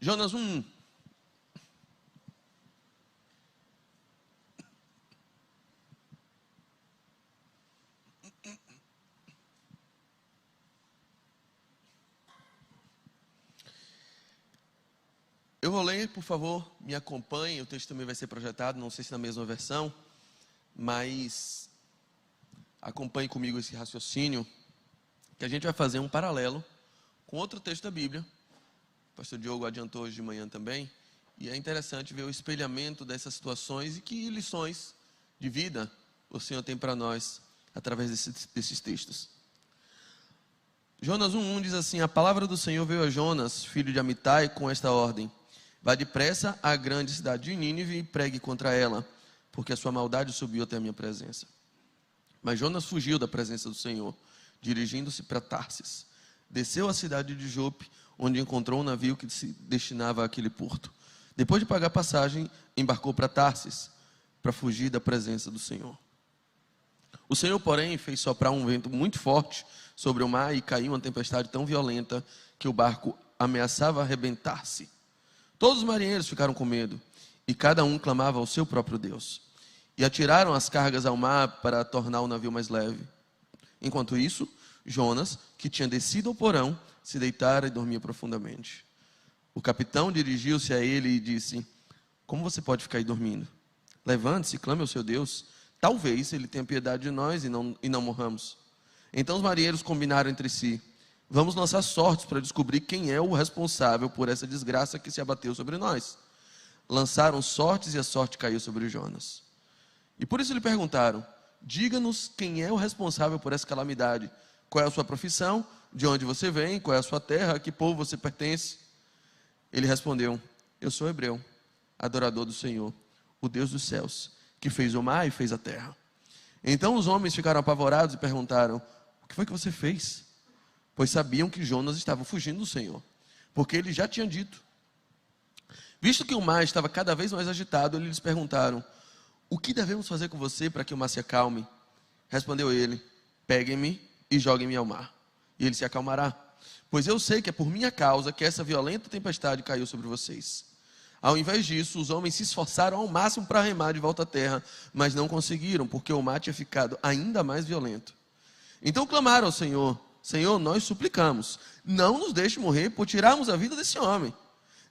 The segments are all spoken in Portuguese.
Jonas 1:1. Eu vou ler, por favor, me acompanhe. O texto também vai ser projetado, não sei se na mesma versão, mas acompanhe comigo esse raciocínio, que a gente vai fazer um paralelo com outro texto da Bíblia. O pastor Diogo adiantou hoje de manhã também, e é interessante ver o espelhamento dessas situações e que lições de vida o Senhor tem para nós através desses textos. Jonas 1:1 diz assim: a palavra do Senhor veio a Jonas, filho de Amitai, com esta ordem: vá depressa à grande cidade de Nínive e pregue contra ela, porque a sua maldade subiu até a minha presença. Mas Jonas fugiu da presença do Senhor, dirigindo-se para Tarsis. Desceu à cidade de Jope, onde encontrou um navio que se destinava àquele porto. Depois de pagar passagem, embarcou para Tarsis, para fugir da presença do Senhor. O Senhor, porém, fez soprar um vento muito forte sobre o mar e caiu uma tempestade tão violenta que o barco ameaçava arrebentar-se. Todos os marinheiros ficaram com medo, e cada um clamava ao seu próprio Deus. E atiraram as cargas ao mar para tornar o navio mais leve. Enquanto isso, Jonas, que tinha descido ao porão, se deitara e dormia profundamente. O capitão dirigiu-se a ele e disse: como você pode ficar aí dormindo? Levante-se e clame ao seu Deus. Talvez ele tenha piedade de nós e não morramos. Então os marinheiros combinaram entre si: vamos lançar sortes para descobrir quem é o responsável por essa desgraça que se abateu sobre nós. Lançaram sortes e a sorte caiu sobre Jonas. E por isso lhe perguntaram: diga-nos quem é o responsável por essa calamidade. Qual é a sua profissão? De onde você vem? Qual é a sua terra? A que povo você pertence? Ele respondeu: eu sou hebreu, adorador do Senhor, o Deus dos céus, que fez o mar e fez a terra. Então os homens ficaram apavorados e perguntaram: o que foi que você fez? Pois sabiam que Jonas estava fugindo do Senhor, porque ele já tinha dito. Visto que o mar estava cada vez mais agitado, eles lhes perguntaram: o que devemos fazer com você para que o mar se acalme? Respondeu ele: peguem-me e joguem-me ao mar, e ele se acalmará. Pois eu sei que é por minha causa que essa violenta tempestade caiu sobre vocês. Ao invés disso, os homens se esforçaram ao máximo para remar de volta à terra, mas não conseguiram, porque o mar tinha ficado ainda mais violento. Então clamaram ao Senhor: Senhor, nós suplicamos, não nos deixe morrer por tirarmos a vida desse homem.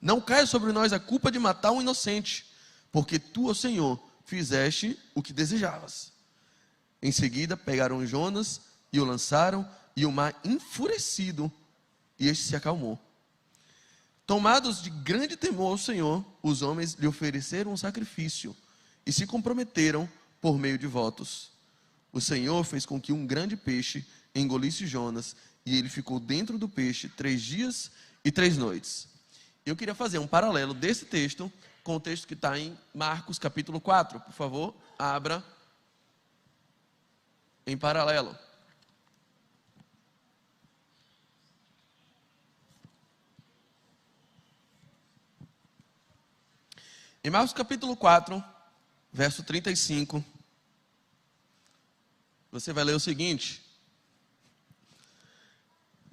Não caia sobre nós a culpa de matar um inocente, porque tu, ó Senhor, fizeste o que desejavas. Em seguida, pegaram Jonas e o lançaram, e o mar enfurecido, e este se acalmou. Tomados de grande temor ao Senhor, os homens lhe ofereceram um sacrifício e se comprometeram por meio de votos. O Senhor fez com que um grande peixe engolisse Jonas, e ele ficou dentro do peixe 3 dias e 3 noites. Eu queria fazer um paralelo desse texto com o texto que está em Marcos capítulo 4. Por favor, abra em paralelo. Em Marcos capítulo 4, verso 35, você vai ler o seguinte: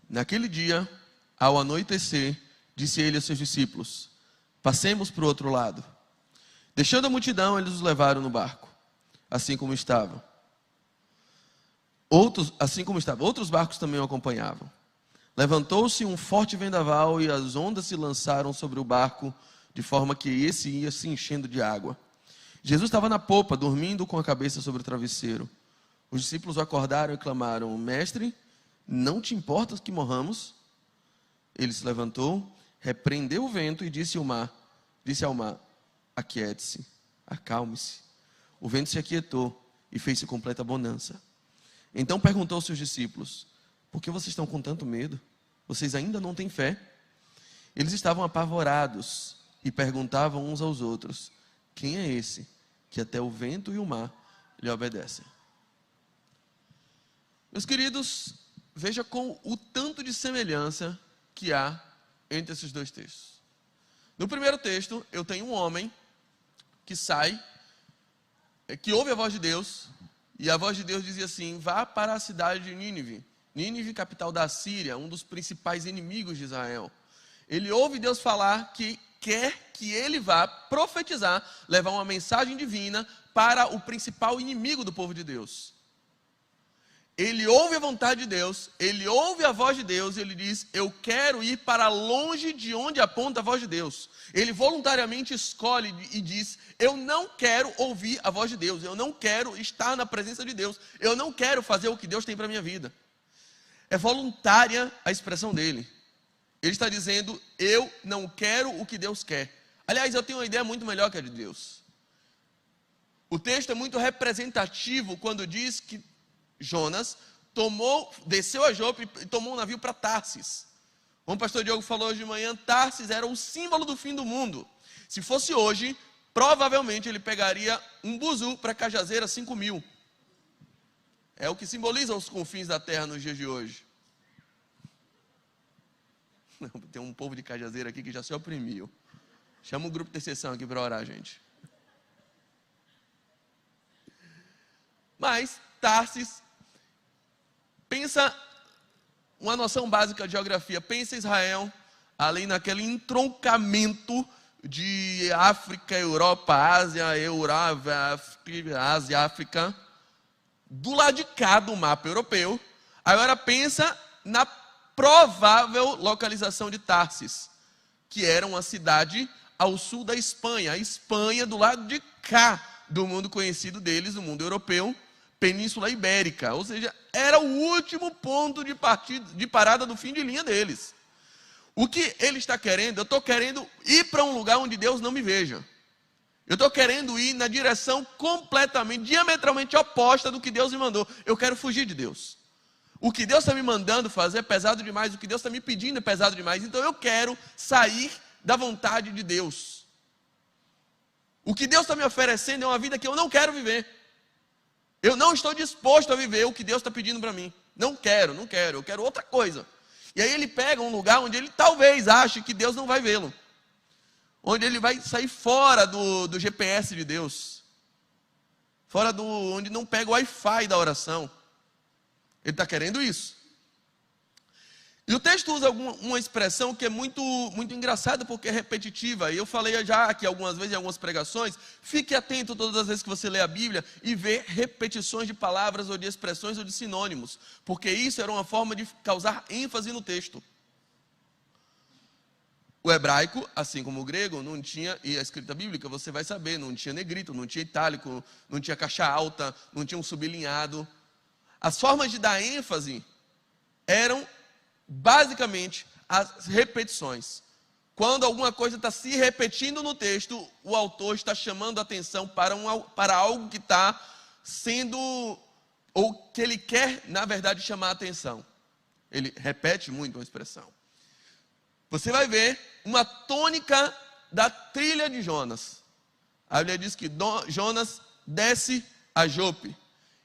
naquele dia, ao anoitecer, disse ele a seus discípulos: passemos para o outro lado. Deixando a multidão, eles os levaram no barco, assim como estavam. Outros barcos também o acompanhavam. Levantou-se um forte vendaval e as ondas se lançaram sobre o barco, de forma que esse ia se enchendo de água. Jesus estava na popa, dormindo com a cabeça sobre o travesseiro. Os discípulos o acordaram e clamaram: Mestre, não te importas que morramos? Ele se levantou, repreendeu o vento e disse ao mar: aquiete-se, acalme-se. O vento se aquietou e fez-se completa bonança. Então perguntou aos seus discípulos: por que vocês estão com tanto medo? Vocês ainda não têm fé? Eles estavam apavorados e perguntavam uns aos outros: quem é esse que até o vento e o mar lhe obedecem? Meus queridos, veja com o tanto de semelhança que há entre esses dois textos. No primeiro texto, eu tenho um homem que sai, que ouve a voz de Deus, e a voz de Deus dizia assim: vá para a cidade de Nínive. Nínive, capital da Síria, um dos principais inimigos de Israel. ele ouve Deus falar que quer que ele vá profetizar, levar uma mensagem divina para o principal inimigo do povo de Deus. Ele ouve a vontade de Deus, ele ouve a voz de Deus e ele diz: eu quero ir para longe de onde aponta a voz de Deus. Ele voluntariamente escolhe e diz: eu não quero ouvir a voz de Deus, eu não quero estar na presença de Deus, eu não quero fazer o que Deus tem para a minha vida. É voluntária a expressão dele. Ele está dizendo: eu não quero o que Deus quer. Aliás, eu tenho uma ideia muito melhor que a de Deus. O texto é muito representativo quando diz que Jonas desceu a Jope e tomou um navio para Tarsis. Como o pastor Diogo falou hoje de manhã, Tarsis era o símbolo do fim do mundo. Se fosse hoje, provavelmente ele pegaria um buzu para Cajazeira 5000. É o que simboliza os confins da terra nos dias de hoje. Tem um povo de Cajazeira aqui que já se oprimiu. Chama o grupo de intercessão aqui para orar, gente. Mas Tarsis, pensa uma noção básica de geografia. Pensa Israel, ali naquele entroncamento de África, Europa, Ásia, Eurávia, Ásia, África, do lado de cá do mapa europeu. Agora pensa na provável localização de Tarsis, que era uma cidade ao sul da Espanha. A Espanha do lado de cá do mundo conhecido deles, do mundo europeu, Península Ibérica, ou seja, era o último ponto de parada do fim de linha deles. O que ele está querendo? Eu estou querendo ir para um lugar onde Deus não me veja. Eu estou querendo ir na direção completamente, diametralmente oposta do que Deus me mandou. Eu quero fugir de Deus. O que Deus está me mandando fazer é pesado demais, o que Deus está me pedindo é pesado demais. Então eu quero sair da vontade de Deus. O que Deus está me oferecendo é uma vida que eu não quero viver. Eu não estou disposto a viver o que Deus está pedindo para mim. Não quero, eu quero outra coisa. E aí ele pega um lugar onde ele talvez ache que Deus não vai vê-lo. Onde ele vai sair fora do GPS de Deus. Fora onde não pega o Wi-Fi da oração. Ele está querendo isso. E o texto usa uma expressão que é muito, muito engraçada porque é repetitiva. E eu falei já aqui algumas vezes em algumas pregações. Fique atento todas as vezes que você lê a Bíblia e vê repetições de palavras ou de expressões ou de sinônimos. Porque isso era uma forma de causar ênfase no texto. O hebraico, assim como o grego, não tinha, e a escrita bíblica você vai saber, não tinha negrito, não tinha itálico, não tinha caixa alta, não tinha um sublinhado. As formas de dar ênfase eram basicamente as repetições. Quando alguma coisa está se repetindo no texto, o autor está chamando a atenção para algo que está sendo, ou que ele quer, na verdade, chamar a atenção. Ele repete muito uma expressão. Você vai ver uma tônica da trilha de Jonas. A Bíblia diz que Jonas desce a Jope.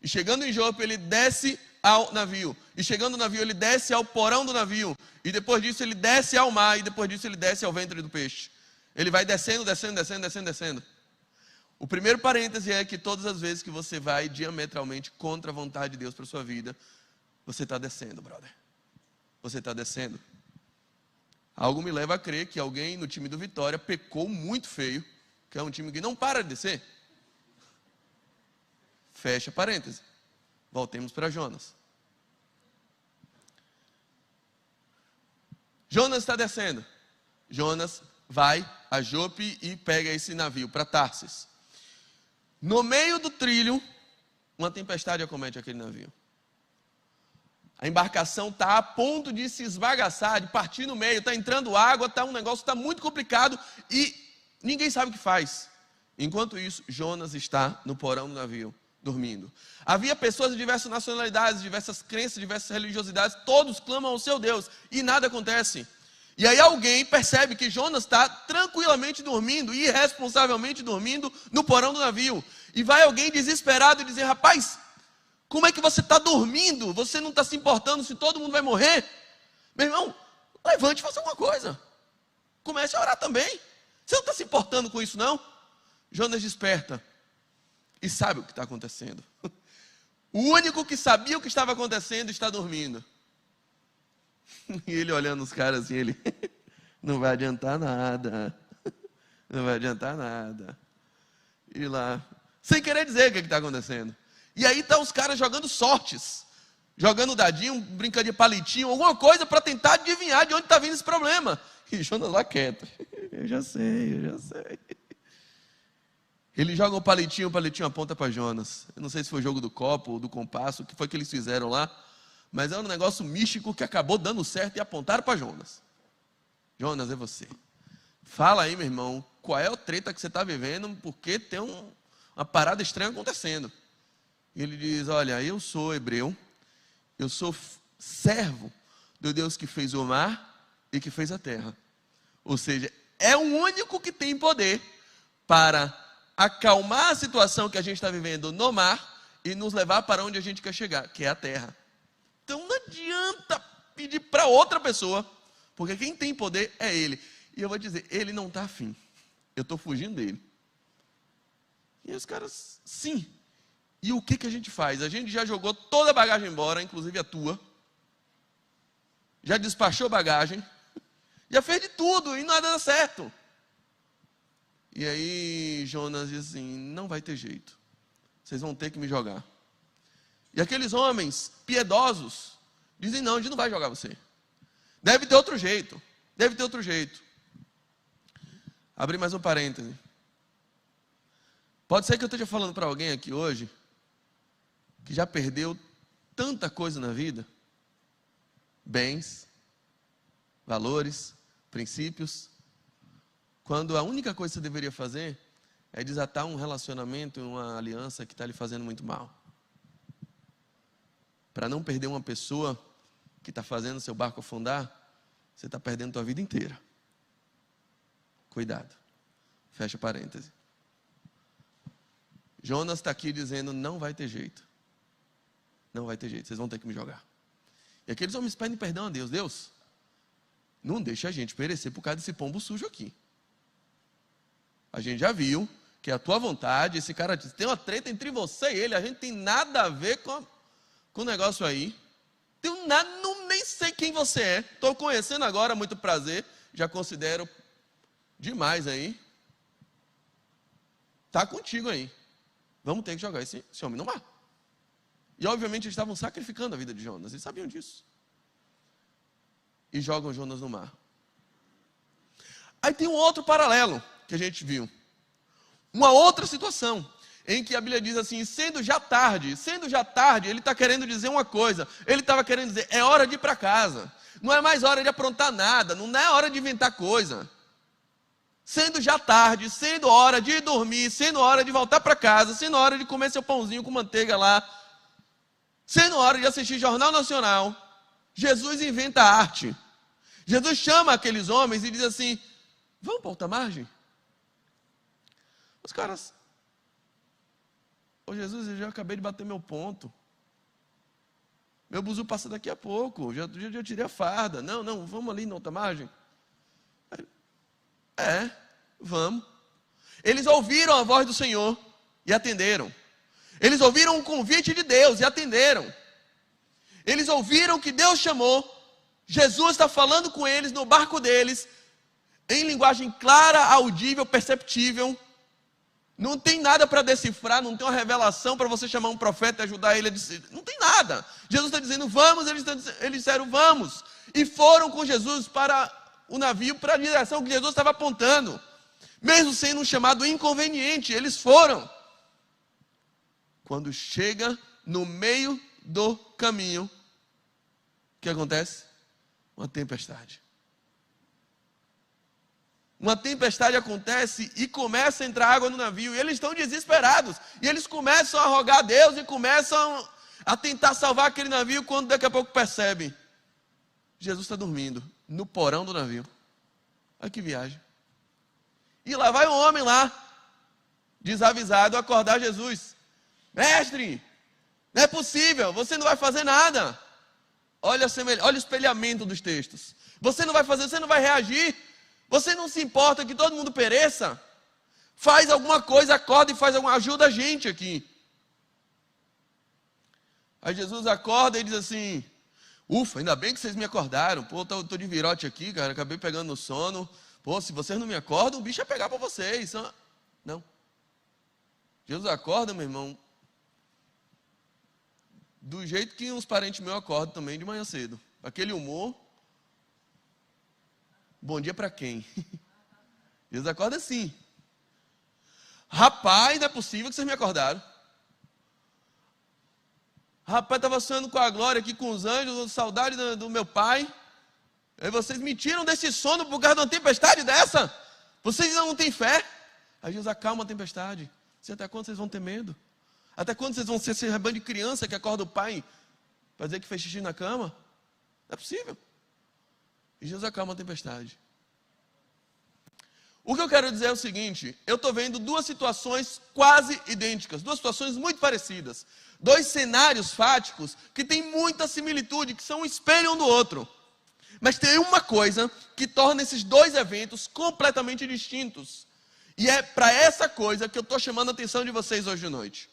E chegando em Jope, ele desce ao navio. E chegando no navio, ele desce ao porão do navio. E depois disso, ele desce ao mar. E depois disso, ele desce ao ventre do peixe. Ele vai descendo. O primeiro parêntese é que todas as vezes que você vai diametralmente contra a vontade de Deus para a sua vida, você está descendo, brother. Você está descendo. Algo me leva a crer que alguém no time do Vitória pecou muito feio, que é um time que não para de descer. Fecha parêntese. Voltemos para Jonas. Jonas está descendo. Jonas vai a Jope e pega esse navio para Tarsis. No meio do trilho, uma tempestade acomete aquele navio. A embarcação está a ponto de se esbagaçar, de partir no meio, está entrando água, um negócio está muito complicado e ninguém sabe o que faz. Enquanto isso, Jonas está no porão do navio, dormindo. Havia pessoas de diversas nacionalidades, diversas crenças, diversas religiosidades, todos clamam ao seu Deus e nada acontece. E aí alguém percebe que Jonas está tranquilamente dormindo, irresponsavelmente dormindo no porão do navio. E vai alguém desesperado e dizer: rapaz, como é que você está dormindo? Você não está se importando se todo mundo vai morrer? Meu irmão, levante e faça alguma coisa. Comece a orar também. Você não está se importando com isso, não? Jonas desperta e sabe o que está acontecendo. O único que sabia o que estava acontecendo está dormindo. E ele olhando os caras assim, ele... Não vai adiantar nada. Não vai adiantar nada. E lá, sem querer dizer o que está acontecendo. E aí tá os caras jogando sortes. Jogando dadinho, brincando de palitinho, alguma coisa para tentar adivinhar de onde está vindo esse problema. E Jonas lá quieto. Eu já sei. Ele joga o palitinho aponta para Jonas. Eu não sei se foi o jogo do copo ou do compasso, o que foi que eles fizeram lá. Mas é um negócio místico que acabou dando certo e apontaram para Jonas. Jonas, é você. Fala aí, meu irmão, qual é a treta que você está vivendo, porque tem uma parada estranha acontecendo. E ele diz, olha, eu sou hebreu, eu sou servo do Deus que fez o mar e que fez a terra. Ou seja, é o único que tem poder para acalmar a situação que a gente está vivendo no mar e nos levar para onde a gente quer chegar, que é a terra. Então não adianta pedir para outra pessoa, porque quem tem poder é ele. E eu vou dizer, ele não está afim. Eu estou fugindo dele. E os caras, sim. E o que a gente faz? A gente já jogou toda a bagagem embora, inclusive a tua. Já despachou bagagem. Já fez de tudo e nada dá certo. E aí Jonas diz assim, não vai ter jeito. Vocês vão ter que me jogar. E aqueles homens piedosos dizem, não, a gente não vai jogar você. Deve ter outro jeito. Abri mais um parêntese. Pode ser que eu esteja falando para alguém aqui hoje que já perdeu tanta coisa na vida, bens, valores, princípios, quando a única coisa que você deveria fazer é desatar um relacionamento, uma aliança que está lhe fazendo muito mal. Para não perder uma pessoa que está fazendo seu barco afundar, você está perdendo a tua vida inteira. Cuidado. Fecha parêntese. Jonas está aqui dizendo, não vai ter jeito. Não vai ter jeito, vocês vão ter que me jogar. E aqueles homens pedem perdão a Deus. Deus, não deixa a gente perecer por causa desse pombo sujo aqui. A gente já viu que é a tua vontade. Esse cara diz, tem uma treta entre você e ele. A gente tem nada a ver com o negócio aí. Tenho nada, nem sei quem você é. Estou conhecendo agora, muito prazer. Já considero demais aí. Está contigo aí. Vamos ter que jogar esse homem no mar. E obviamente eles estavam sacrificando a vida de Jonas. Eles sabiam disso. E jogam Jonas no mar. Aí tem um outro paralelo que a gente viu. Uma outra situação em que a Bíblia diz assim, sendo já tarde, ele está querendo dizer uma coisa. Ele estava querendo dizer, é hora de ir para casa. Não é mais hora de aprontar nada, não é hora de inventar coisa. Sendo já tarde, sendo hora de dormir, sendo hora de voltar para casa, sendo hora de comer seu pãozinho com manteiga lá, sendo hora de assistir Jornal Nacional, Jesus inventa arte. Jesus chama aqueles homens e diz assim, vamos para outra margem? Os caras, ô Jesus, eu já acabei de bater meu ponto. Meu buzu passa daqui a pouco, já tirei a farda. Não, vamos ali na outra margem? Vamos. Eles ouviram a voz do Senhor e atenderam. Eles ouviram o convite de Deus e atenderam. Eles ouviram que Deus chamou. Jesus está falando com eles no barco deles, em linguagem clara, audível, perceptível. Não tem nada para decifrar, não tem uma revelação para você chamar um profeta e ajudar ele a dizer. Não tem nada. Jesus está dizendo, vamos, eles disseram, vamos. E foram com Jesus para o navio, para a direção que Jesus estava apontando. Mesmo sendo um chamado inconveniente, eles foram. Quando chega no meio do caminho, o que acontece? Uma tempestade. Uma tempestade acontece e começa a entrar água no navio. E eles estão desesperados. E eles começam a rogar a Deus e começam a tentar salvar aquele navio, quando daqui a pouco percebem. Jesus está dormindo no porão do navio. Olha que viagem. E lá vai um homem lá, desavisado, acordar Jesus. Mestre, não é possível, você não vai fazer nada. Olha o espelhamento dos textos. Você não vai fazer, você não vai reagir. Você não se importa que todo mundo pereça? Faz alguma coisa, acorda e ajuda a gente aqui. Aí Jesus acorda e diz assim, Ufa, ainda bem que vocês me acordaram. Pô, tô de virote aqui, cara, acabei pegando no sono. Pô, se vocês não me acordam, o bicho vai pegar para vocês. Não. Jesus acorda, meu irmão, do jeito que uns parentes meus acordam também de manhã cedo. Aquele humor. Bom dia para quem? Jesus acorda assim. Rapaz, não é possível que vocês me acordaram. Rapaz, estava sonhando com a glória aqui, com os anjos, saudade do meu pai. Aí vocês me tiram desse sono por causa de uma tempestade dessa? Vocês não têm fé? Aí Jesus acalma a tempestade. Até quando vocês vão ter medo? Até quando vocês vão ser esse rebanho de criança que acorda o pai para dizer que fez xixi na cama? Não é possível. E Jesus acalma a tempestade. O que eu quero dizer é o seguinte: eu estou vendo duas situações quase idênticas, duas situações muito parecidas. Dois cenários fáticos que têm muita similitude, que são um espelho um do outro. Mas tem uma coisa que torna esses dois eventos completamente distintos. E é para essa coisa que eu estou chamando a atenção de vocês hoje de noite.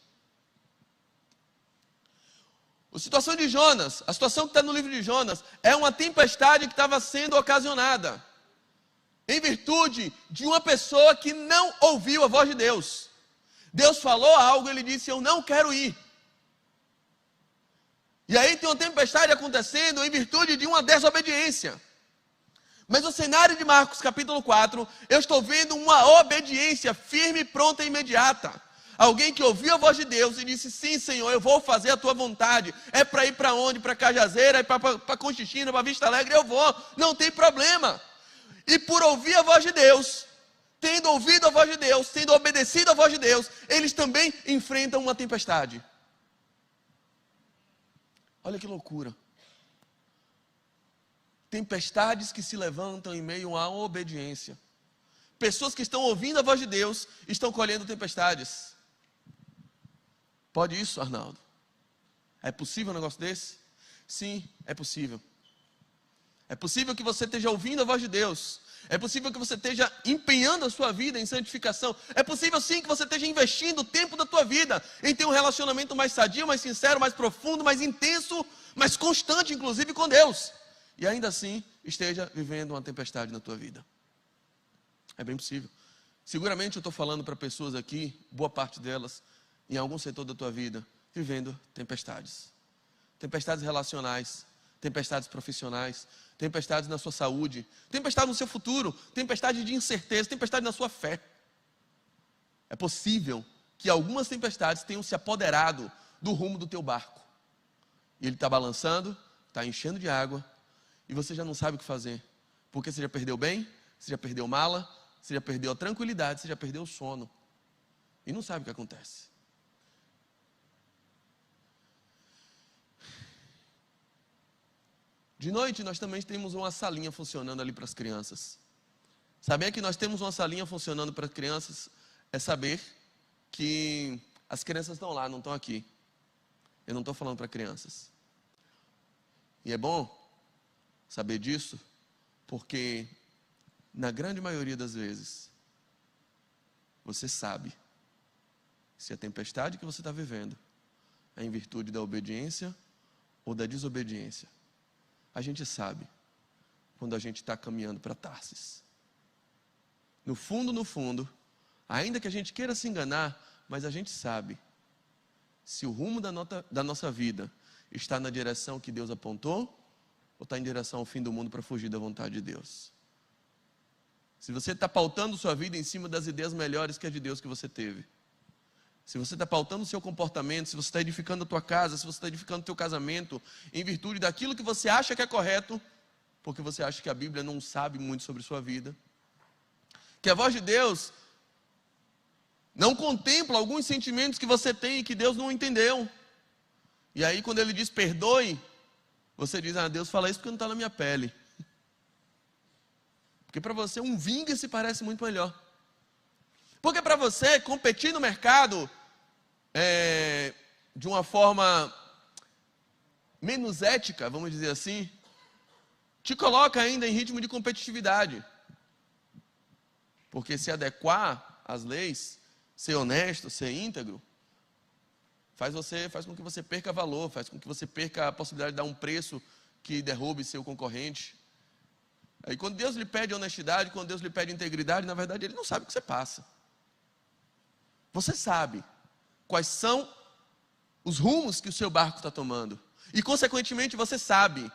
A situação de Jonas, a situação que está no livro de Jonas, é uma tempestade que estava sendo ocasionada em virtude de uma pessoa que não ouviu a voz de Deus. Deus falou algo, ele disse: eu não quero ir. E aí tem uma tempestade acontecendo em virtude de uma desobediência. Mas no cenário de Marcos capítulo 4, eu estou vendo uma obediência firme, pronta e imediata. Alguém que ouviu a voz de Deus e disse: sim, Senhor, eu vou fazer a tua vontade. É para ir para onde? Para Cajazeira, é para Conchichina, para Vista Alegre, eu vou, não tem problema. E por ouvir a voz de Deus, tendo ouvido a voz de Deus, tendo obedecido a voz de Deus, eles também enfrentam uma tempestade. Olha que loucura. Tempestades que se levantam em meio à obediência. Pessoas que estão ouvindo a voz de Deus estão colhendo tempestades. Pode isso, Arnaldo? É possível um negócio desse? Sim, é possível. É possível que você esteja ouvindo a voz de Deus. É possível que você esteja empenhando a sua vida em santificação. É possível sim que você esteja investindo o tempo da tua vida em ter um relacionamento mais sadio, mais sincero, mais profundo, mais intenso, mais constante, inclusive com Deus. E ainda assim esteja vivendo uma tempestade na tua vida. É bem possível. Seguramente eu estou falando para pessoas aqui, boa parte delas, em algum setor da tua vida, vivendo tempestades. Tempestades relacionais, tempestades profissionais, tempestades na sua saúde, tempestade no seu futuro, tempestade de incerteza, tempestade na sua fé. É possível que algumas tempestades tenham se apoderado do rumo do teu barco. E ele está balançando, está enchendo de água, e você já não sabe o que fazer. Porque você já perdeu o bem, você já perdeu mala, você já perdeu a tranquilidade, você já perdeu o sono. E não sabe o que acontece. De noite nós também temos uma salinha funcionando ali para as crianças. Saber que nós temos uma salinha funcionando para as crianças é saber que as crianças estão lá, não estão aqui. Eu não estou falando para crianças. E é bom saber disso, porque na grande maioria das vezes, você sabe se a tempestade que você está vivendo é em virtude da obediência ou da desobediência. A gente sabe quando a gente está caminhando para Tarsis. No fundo, ainda que a gente queira se enganar, mas a gente sabe se o rumo da nossa vida está na direção que Deus apontou ou está em direção ao fim do mundo para fugir da vontade de Deus. Se você está pautando sua vida em cima das ideias melhores que a de Deus que você teve, se você está pautando o seu comportamento, se você está edificando a tua casa, se você está edificando o teu casamento, em virtude daquilo que você acha que é correto, porque você acha que a Bíblia não sabe muito sobre sua vida, que a voz de Deus não contempla alguns sentimentos que você tem e que Deus não entendeu. E aí quando Ele diz perdoe, você diz: Deus fala isso porque não está na minha pele. Porque para você um vingue se parece muito melhor. Porque para você competir no mercado de uma forma menos ética, vamos dizer assim, te coloca ainda em ritmo de competitividade. Porque se adequar às leis, ser honesto, ser íntegro, faz com que você perca valor, faz com que você perca a possibilidade de dar um preço que derrube seu concorrente. Aí quando Deus lhe pede honestidade, quando Deus lhe pede integridade, na verdade Ele não sabe o que você passa. Você sabe quais são os rumos que o seu barco está tomando. E consequentemente você sabe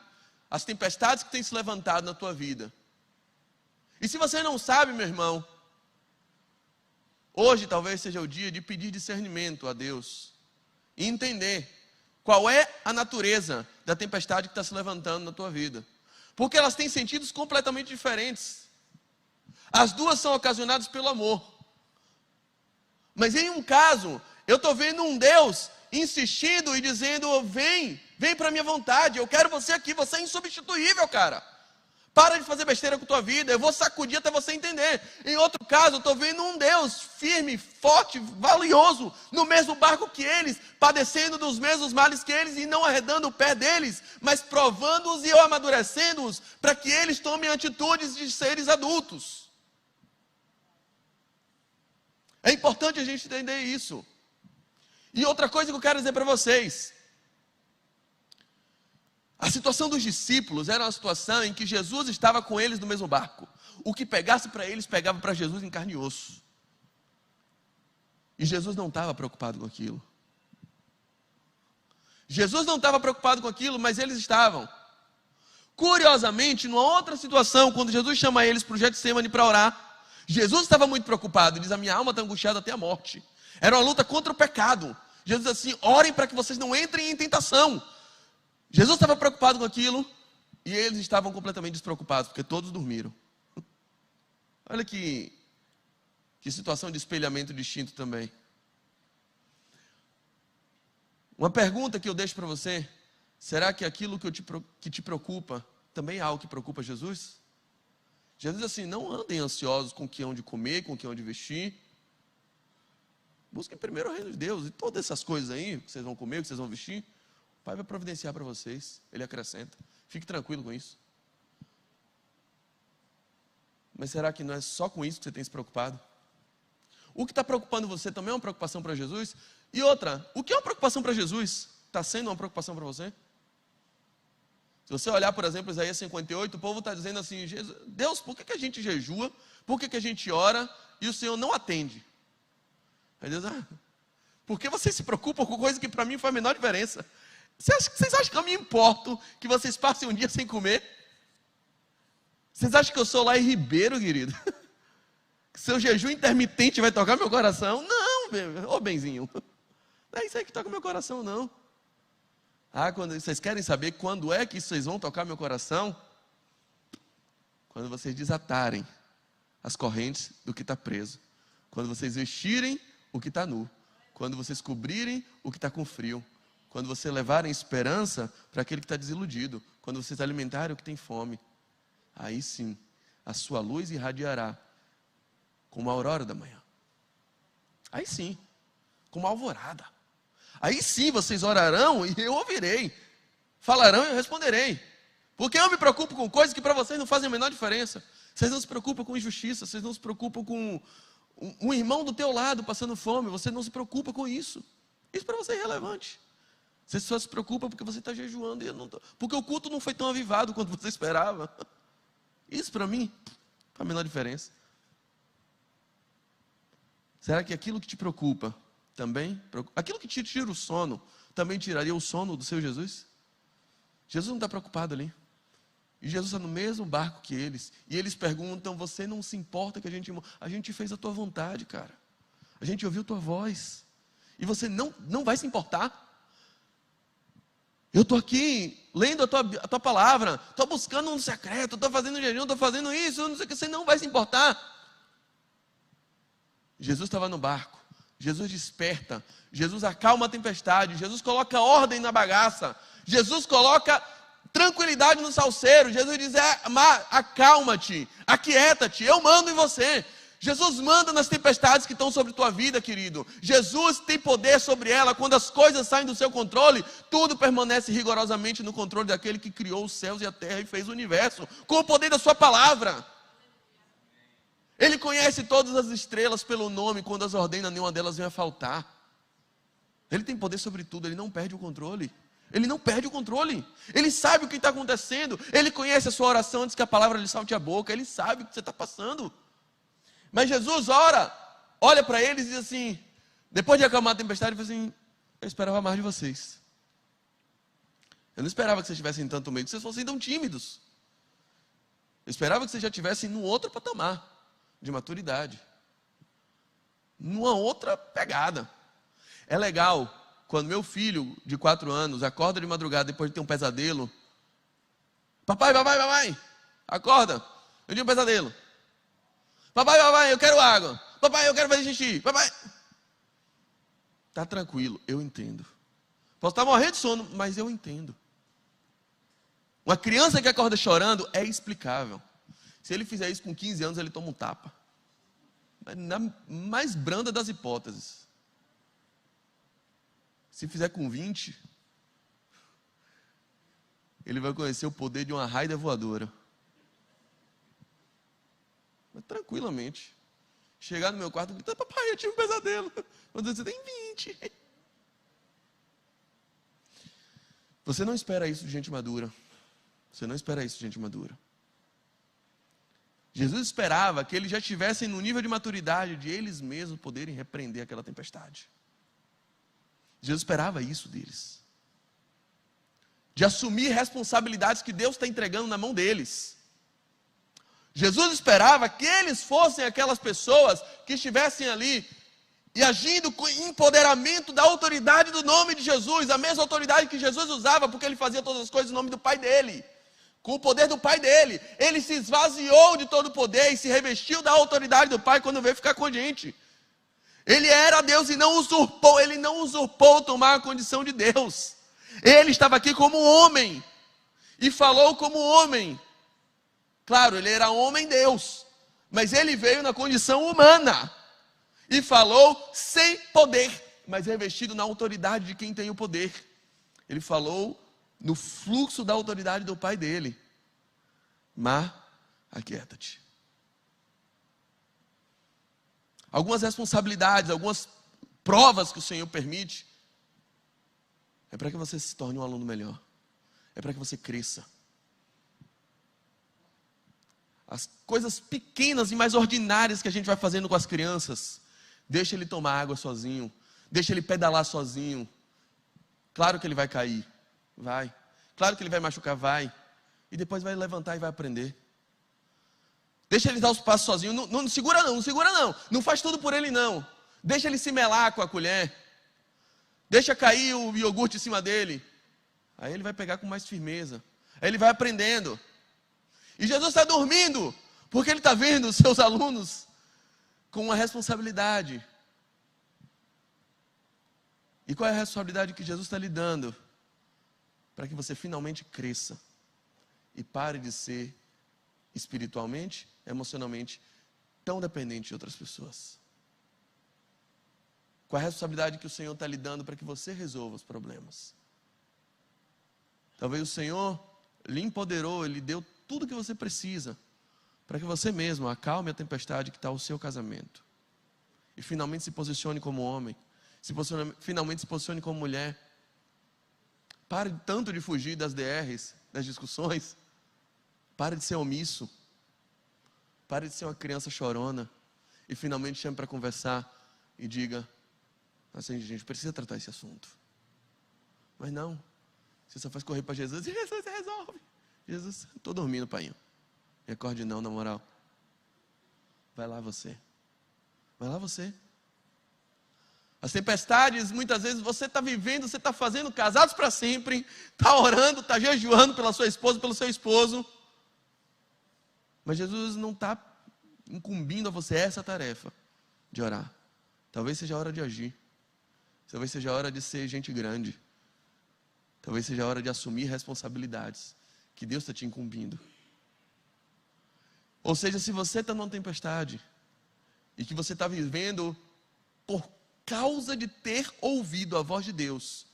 as tempestades que têm se levantado na tua vida. E se você não sabe, meu irmão, hoje talvez seja o dia de pedir discernimento a Deus e entender qual é a natureza da tempestade que está se levantando na tua vida. Porque elas têm sentidos completamente diferentes. As duas são ocasionadas pelo amor. Mas em um caso, eu estou vendo um Deus insistindo e dizendo: vem para a minha vontade, eu quero você aqui, você é insubstituível, cara. Para de fazer besteira com a tua vida, eu vou sacudir até você entender. Em outro caso, eu estou vendo um Deus firme, forte, valioso, no mesmo barco que eles, padecendo dos mesmos males que eles, e não arredando o pé deles, mas provando-os e amadurecendo-os, para que eles tomem atitudes de seres adultos. É importante a gente entender isso. E outra coisa que eu quero dizer para vocês: a situação dos discípulos era uma situação em que Jesus estava com eles no mesmo barco. O que pegasse para eles, pegava para Jesus em carne e osso. E Jesus não estava preocupado com aquilo. Jesus não estava preocupado com aquilo, mas eles estavam. Curiosamente, numa outra situação, quando Jesus chama eles para o Getsemane para orar, Jesus estava muito preocupado. Ele diz: a minha alma está angustiada até a morte. Era uma luta contra o pecado. Jesus diz assim: orem para que vocês não entrem em tentação. Jesus estava preocupado com aquilo e eles estavam completamente despreocupados, porque todos dormiram. Olha que situação de espelhamento distinto também. Uma pergunta que eu deixo para você: será que aquilo que te preocupa também é algo que preocupa Jesus? Jesus diz assim: não andem ansiosos com o que hão de comer, com o que hão de vestir. Busquem primeiro o reino de Deus, e todas essas coisas aí, que vocês vão comer, que vocês vão vestir, o Pai vai providenciar para vocês. Ele acrescenta. Fique tranquilo com isso. Mas será que não é só com isso que você tem se preocupado? O que está preocupando você também é uma preocupação para Jesus? E outra, o que é uma preocupação para Jesus? Está sendo uma preocupação para você? Se você olhar, por exemplo, Isaías 58, o povo está dizendo assim: Deus, por que a gente jejua? Por que a gente ora? E o Senhor não atende. Aí Deus: por que vocês se preocupam com coisa que para mim faz a menor diferença? Vocês acham que eu me importo que vocês passem um dia sem comer? Vocês acham que eu sou lá em Ribeiro, querido? Que seu jejum intermitente vai tocar meu coração? Não, ô benzinho. Não é isso aí que toca meu coração, não. Quando vocês querem saber quando é que vocês vão tocar meu coração? Quando vocês desatarem as correntes do que está preso. Quando vocês vestirem o que está nu. Quando vocês cobrirem o que está com frio. Quando vocês levarem esperança para aquele que está desiludido. Quando vocês alimentarem o que tem fome. Aí sim, a sua luz irradiará como a aurora da manhã. Aí sim, como a alvorada. Aí sim vocês orarão e eu ouvirei. Falarão e eu responderei. Porque eu me preocupo com coisas que para vocês não fazem a menor diferença. Vocês não se preocupam com injustiça. Vocês não se preocupam com um irmão do teu lado passando fome. Você não se preocupa com isso. Isso para você é irrelevante. Você só se preocupa porque você está jejuando e eu não tô, porque o culto não foi tão avivado quanto você esperava. Isso para mim faz a menor diferença. Será que aquilo que te preocupa também, aquilo que te tira o sono, também tiraria o sono do seu Jesus? Jesus não está preocupado ali. E Jesus está no mesmo barco que eles. E eles perguntam: você não se importa que a gente fez a tua vontade, cara. A gente ouviu tua voz. E você não vai se importar? Eu estou aqui lendo a tua palavra, estou buscando um secreto, estou fazendo jejum, estou fazendo isso, não sei o que, você não vai se importar. Jesus estava no barco, Jesus desperta, Jesus acalma a tempestade, Jesus coloca ordem na bagaça, Jesus coloca tranquilidade no salseiro, Jesus diz: acalma-te, aquieta-te, eu mando em você. Jesus manda nas tempestades que estão sobre tua vida, querido. Jesus tem poder sobre ela. Quando as coisas saem do seu controle, tudo permanece rigorosamente no controle daquele que criou os céus e a terra e fez o universo, com o poder da sua palavra. Ele conhece todas as estrelas pelo nome, quando as ordena, nenhuma delas vem a faltar. Ele tem poder sobre tudo, ele não perde o controle. Ele não perde o controle. Ele sabe o que está acontecendo. Ele conhece a sua oração antes que a palavra lhe salte a boca. Ele sabe o que você está passando. Mas Jesus olha para eles e diz assim, depois de acalmar a tempestade, ele fala assim, eu esperava mais de vocês. Eu não esperava que vocês tivessem tanto medo, que vocês fossem tão tímidos. Eu esperava que vocês já estivessem num outro patamar de maturidade. Numa outra pegada. É legal quando meu filho de 4 anos acorda de madrugada depois de ter um pesadelo. Papai, acorda, eu tive um pesadelo. Papai, eu quero água. Papai, eu quero fazer xixi. Papai. Tá tranquilo, eu entendo. Posso estar morrendo de sono, mas eu entendo. Uma criança que acorda chorando é explicável. Se ele fizer isso com 15 anos, ele toma um tapa. Na mais branda das hipóteses. Se fizer com 20, ele vai conhecer o poder de uma raida voadora. Mas tranquilamente. Chegar no meu quarto e gritar, papai, eu tive um pesadelo. Quando você tem 20. Você não espera isso de gente madura. Você não espera isso de gente madura. Jesus esperava que eles já estivessem no nível de maturidade de eles mesmos poderem repreender aquela tempestade. Jesus esperava isso deles. De assumir responsabilidades que Deus está entregando na mão deles. Jesus esperava que eles fossem aquelas pessoas que estivessem ali e agindo com empoderamento da autoridade do nome de Jesus, a mesma autoridade que Jesus usava, porque ele fazia todas as coisas em nome do Pai dele, com o poder do Pai dele. Ele se esvaziou de todo o poder e se revestiu da autoridade do Pai quando veio ficar com a gente. Ele era Deus e não usurpou, ele não usurpou tomar a condição de Deus. Ele estava aqui como homem e falou como homem. Claro, ele era homem-deus, mas ele veio na condição humana e falou sem poder, mas revestido na autoridade de quem tem o poder. Ele falou no fluxo da autoridade do Pai dele. Mar, aquieta-te. Algumas responsabilidades, algumas provas que o Senhor permite, é para que você se torne um aluno melhor. É para que você cresça. As coisas pequenas e mais ordinárias que a gente vai fazendo com as crianças. Deixa ele tomar água sozinho. Deixa ele pedalar sozinho. Claro que ele vai cair. Vai. Claro que ele vai machucar. Vai. E depois vai levantar e vai aprender. Deixa ele dar os passos sozinho. Não segura não, não segura não. Não faz tudo por ele não. Deixa ele se melar com a colher. Deixa cair o iogurte em cima dele. Aí ele vai pegar com mais firmeza. Aí ele vai aprendendo. E Jesus está dormindo, porque ele está vendo os seus alunos com uma responsabilidade. E qual é a responsabilidade que Jesus está lhe dando? Para que você finalmente cresça e pare de ser espiritualmente, emocionalmente, tão dependente de outras pessoas. Qual é a responsabilidade que o Senhor está lhe dando para que você resolva os problemas? Talvez o Senhor lhe empoderou, Ele deu tudo o que você precisa para que você mesmo acalme a tempestade que está o seu casamento. E finalmente se posicione como homem. Finalmente se posicione como mulher. Pare tanto de fugir das DRs, das discussões. Pare de ser omisso. Pare de ser uma criança chorona. E finalmente chame para conversar e diga, assim, gente, precisa tratar esse assunto. Mas não. Você só faz correr para Jesus e Jesus resolve. Jesus, estou dormindo, pai. Me acorde não, na moral. Vai lá você. Vai lá você. As tempestades, muitas vezes, você está vivendo, você está fazendo, casados para sempre, está orando, está jejuando pela sua esposa, pelo seu esposo. Mas Jesus não está incumbindo a você essa tarefa de orar. Talvez seja a hora de agir. Talvez seja a hora de ser gente grande. Talvez seja a hora de assumir responsabilidades que Deus está te incumbindo. Ou seja, se você está numa tempestade e que você está vivendo por causa de ter ouvido a voz de Deus,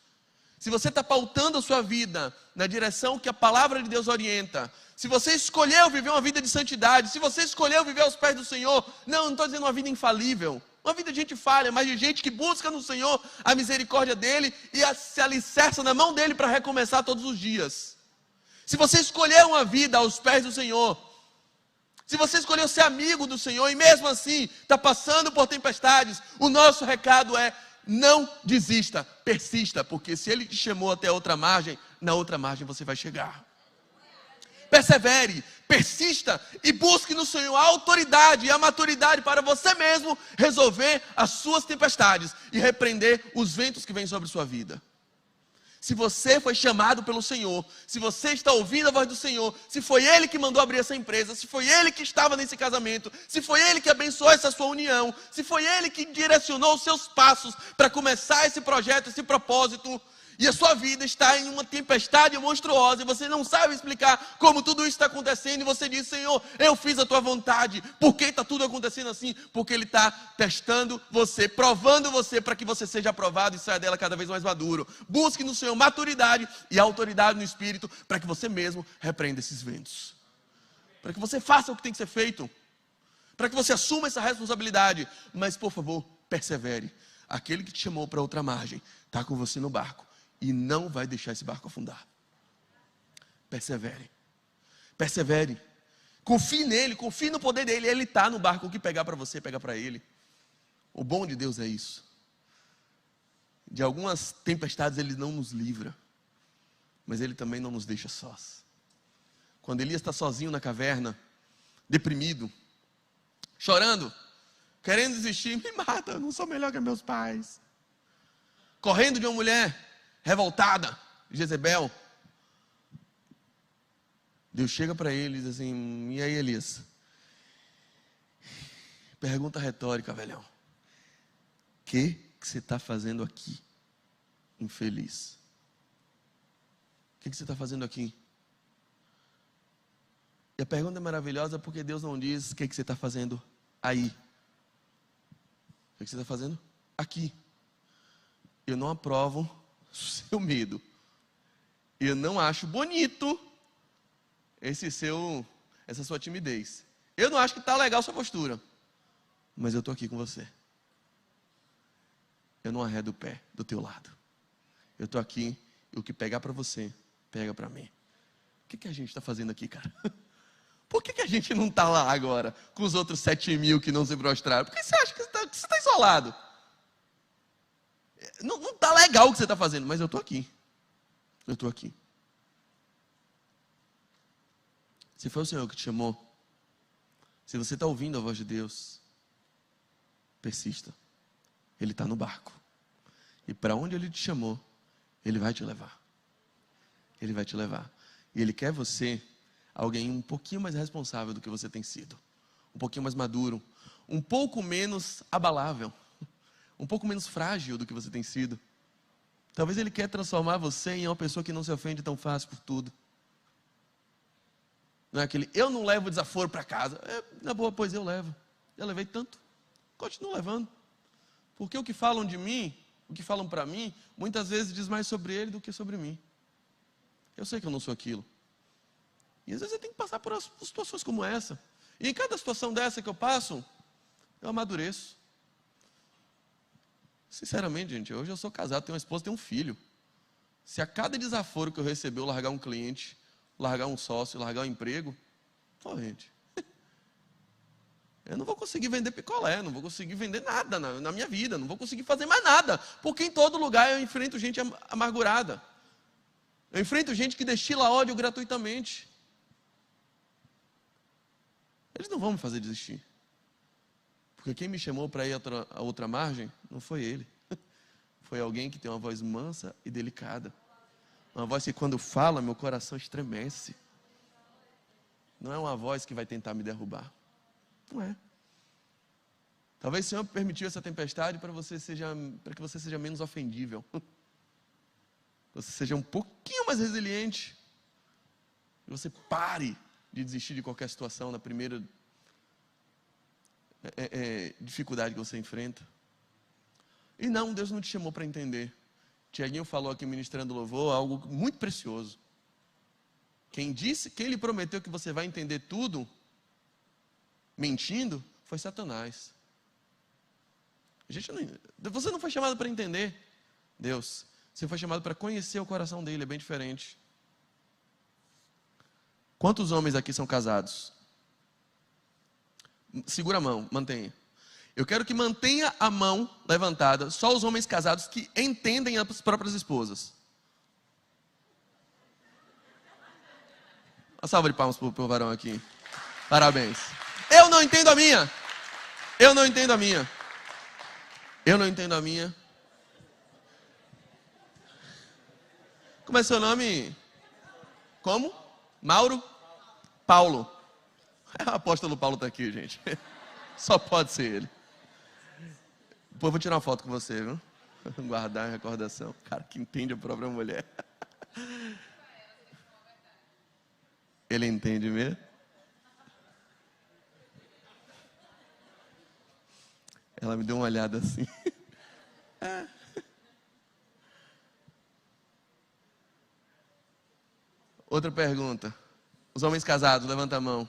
se você está pautando a sua vida na direção que a palavra de Deus orienta, se você escolheu viver uma vida de santidade, se você escolheu viver aos pés do Senhor, não estou dizendo uma vida infalível, Uma vida de gente falha, mas de gente que busca no Senhor a misericórdia dEle e se alicerça na mão dEle para recomeçar todos os dias. Se você escolher uma vida aos pés do Senhor, se você escolheu ser amigo do Senhor e mesmo assim está passando por tempestades, o nosso recado é: não desista, persista, porque se Ele te chamou até a outra margem, na outra margem você vai chegar. Persevere, persista e busque no Senhor a autoridade e a maturidade para você mesmo resolver as suas tempestades e repreender os ventos que vêm sobre sua vida. Se você foi chamado pelo Senhor, se você está ouvindo a voz do Senhor, se foi Ele que mandou abrir essa empresa, se foi Ele que estava nesse casamento, se foi Ele que abençoou essa sua união, se foi Ele que direcionou os seus passos para começar esse projeto, esse propósito, e a sua vida está em uma tempestade monstruosa, e você não sabe explicar como tudo isso está acontecendo, e você diz: Senhor, eu fiz a tua vontade. Por que está tudo acontecendo assim? Porque Ele está testando você, provando você, para que você seja aprovado e saia dela cada vez mais maduro. Busque no Senhor maturidade e autoridade no Espírito, para que você mesmo repreenda esses ventos, para que você faça o que tem que ser feito, para que você assuma essa responsabilidade. Mas, por favor, persevere. Aquele que te chamou para outra margem está com você no barco e não vai deixar esse barco afundar. Persevere. Persevere. Confie nele, confie no poder dele. Ele está no barco. O que pegar para você, pega para ele. O bom de Deus é isso. De algumas tempestades Ele não nos livra, mas Ele também não nos deixa sós. Quando Elias está sozinho na caverna, deprimido, chorando, querendo desistir: me mata, eu não sou melhor que meus pais. Correndo de uma mulher revoltada, Jezebel. Deus chega para ele e diz assim: e aí, Elias? Pergunta retórica, velhão. O que você está fazendo aqui, infeliz? O que você está fazendo aqui? E a pergunta é maravilhosa porque Deus não diz: o que você está fazendo aí? O que você está fazendo aqui? Eu não aprovo seu medo. Eu não acho bonito essa sua timidez. Eu não acho que está legal a sua postura. Mas eu estou aqui com você. Eu não arredo o pé do teu lado. Eu estou aqui e o que pegar para você, pega para mim. O que a gente está fazendo aqui, cara? Por que a gente não está lá agora com os outros 7.000 que não se prostraram? Por que você acha que você está isolado? Não está legal o que você está fazendo, mas eu estou aqui. Eu estou aqui. Se foi o Senhor que te chamou, se você está ouvindo a voz de Deus, persista. Ele está no barco. E para onde Ele te chamou, Ele vai te levar. Ele vai te levar. E Ele quer você, alguém um pouquinho mais responsável do que você tem sido. Um pouquinho mais maduro. Um pouco menos abalável. Um pouco menos frágil do que você tem sido. Talvez Ele quer transformar você em uma pessoa que não se ofende tão fácil por tudo. Não é aquele: eu não levo desaforo para casa. Na boa, pois eu levo. Eu levei tanto. Continuo levando. Porque o que falam de mim, o que falam para mim, muitas vezes diz mais sobre ele do que sobre mim. Eu sei que eu não sou aquilo. E às vezes eu tenho que passar por situações como essa. E em cada situação dessa que eu passo, eu amadureço. Sinceramente, gente, hoje eu sou casado, tenho uma esposa, tenho um filho. Se a cada desaforo que eu receber eu largar um cliente, largar um sócio, largar um emprego, gente, eu não vou conseguir vender picolé, não vou conseguir vender nada na minha vida, não vou conseguir fazer mais nada, porque em todo lugar eu enfrento gente amargurada. Eu enfrento gente que destila ódio gratuitamente. Eles não vão me fazer desistir. Porque quem me chamou para ir a outra margem não foi ele. Foi alguém que tem uma voz mansa e delicada. Uma voz que quando fala, meu coração estremece. Não é uma voz que vai tentar me derrubar. Não é. Talvez o Senhor permitiu essa tempestade para que você seja menos ofendível. Você seja um pouquinho mais resiliente. E você pare de desistir de qualquer situação na primeira dificuldade que você enfrenta. E não, Deus não te chamou para entender. Tiaguinho falou aqui ministrando louvor algo muito precioso. Quem lhe prometeu que você vai entender tudo, mentindo, foi Satanás. Você não foi chamado para entender Deus. Você foi chamado para conhecer o coração dele, é bem diferente. Quantos homens aqui são casados? Segura a mão, mantenha. Eu quero que mantenha a mão levantada só os homens casados que entendem as próprias esposas. Uma salva de palmas pro varão aqui. Parabéns. Eu não entendo a minha. Eu não entendo a minha. Eu não entendo a minha. Como é seu nome? Como? Mauro? Paulo. O apóstolo Paulo está aqui, gente. Só pode ser ele. Depois eu vou tirar uma foto com você, viu? Guardar a recordação. Cara que entende a própria mulher. Ele entende mesmo? Ela me deu uma olhada assim. Outra pergunta. Os homens casados, levanta a mão.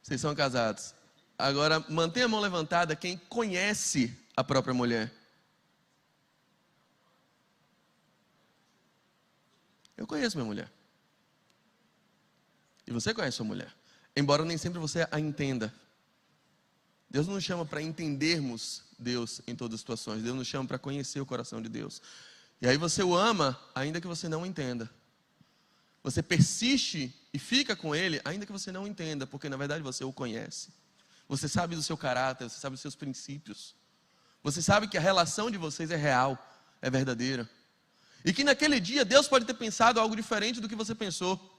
Vocês são casados. Agora, mantenha a mão levantada quem conhece a própria mulher. Eu conheço minha mulher. E você conhece sua mulher. Embora nem sempre você a entenda. Deus não nos chama para entendermos Deus em todas as situações. Deus nos chama para conhecer o coração de Deus. E aí você o ama, ainda que você não o entenda. Você persiste e fica com ele, ainda que você não o entenda, porque na verdade você o conhece. Você sabe do seu caráter, você sabe dos seus princípios. Você sabe que a relação de vocês é real, é verdadeira. E que naquele dia Deus pode ter pensado algo diferente do que você pensou.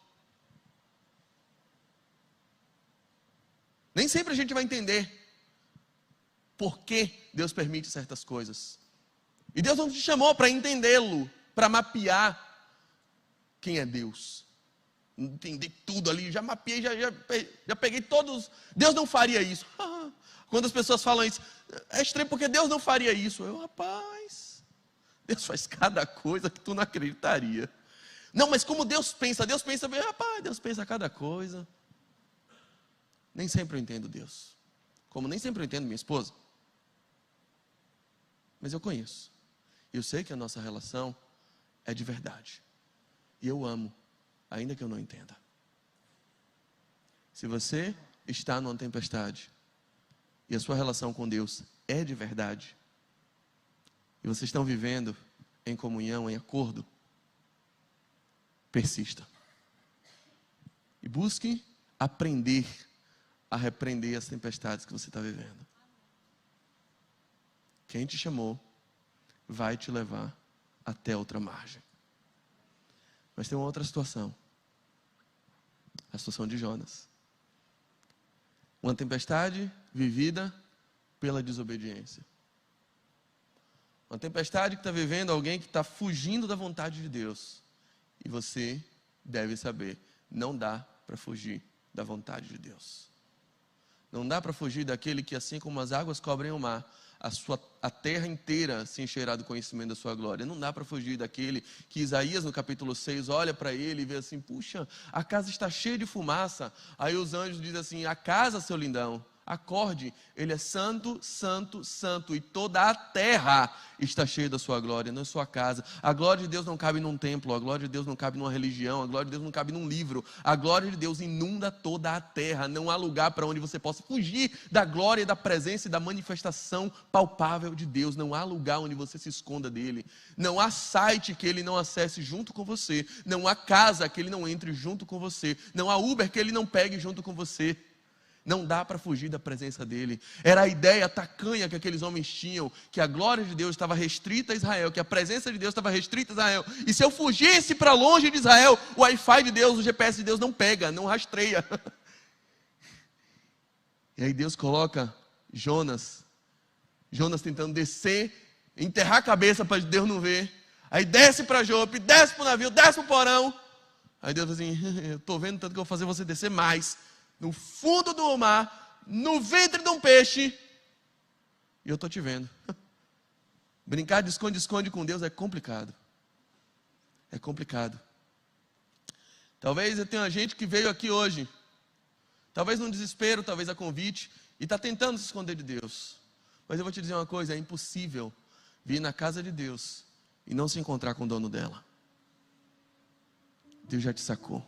Nem sempre a gente vai entender por que Deus permite certas coisas. E Deus não te chamou para entendê-lo, para mapear quem é Deus. Entender tudo ali, já mapeei, já peguei todos. Deus não faria isso. Quando as pessoas falam isso, é estranho porque Deus não faria isso. Rapaz, Deus faz cada coisa que tu não acreditaria. Não, mas como Deus pensa bem, rapaz, Deus pensa cada coisa. Nem sempre eu entendo Deus. Como nem sempre eu entendo minha esposa. Mas eu conheço. E eu sei que a nossa relação é de verdade. E eu amo, ainda que eu não entenda. Se você está numa tempestade e a sua relação com Deus é de verdade, e vocês estão vivendo em comunhão, em acordo, persista. E busque aprender a repreender as tempestades que você está vivendo. Quem te chamou vai te levar até outra margem. Mas tem uma outra situação. A situação de Jonas. Uma tempestade vivida pela desobediência. Uma tempestade que está vivendo alguém que está fugindo da vontade de Deus. E você deve saber, não dá para fugir da vontade de Deus. Não dá para fugir daquele que, assim como as águas cobrem o mar, a terra inteira se encherá do conhecimento da sua glória. Não dá para fugir daquele que Isaías no capítulo 6 olha para ele e vê assim, puxa, a casa está cheia de fumaça. Aí os anjos dizem assim, a casa, seu lindão, acorde, ele é santo, santo, santo, e toda a terra está cheia da sua glória, não é sua casa. A glória de Deus não cabe num templo, a glória de Deus não cabe numa religião, a glória de Deus não cabe num livro, a glória de Deus inunda toda a terra. Não há lugar para onde você possa fugir da glória, da presença e da manifestação palpável de Deus. Não há lugar onde você se esconda dele, não há site que ele não acesse junto com você, não há casa que ele não entre junto com você, não há Uber que ele não pegue junto com você. Não dá para fugir da presença dele. Era a ideia tacanha que aqueles homens tinham, que a glória de Deus estava restrita a Israel, que a presença de Deus estava restrita a Israel. E se eu fugisse para longe de Israel, o Wi-Fi de Deus, o GPS de Deus não pega, não rastreia. E aí Deus coloca Jonas tentando descer, enterrar a cabeça para Deus não ver. Aí desce para Jope, desce para o navio, desce para o porão. Aí Deus fala assim, eu estou vendo tanto que eu vou fazer você descer mais. No fundo do mar, no ventre de um peixe, e eu estou te vendo. Brincar de esconde-esconde com Deus é complicado. É complicado. Talvez eu tenha gente que veio aqui hoje, talvez num desespero, talvez a convite, e está tentando se esconder de Deus. Mas eu vou te dizer uma coisa, é impossível vir na casa de Deus e não se encontrar com o dono dela. Deus já te sacou.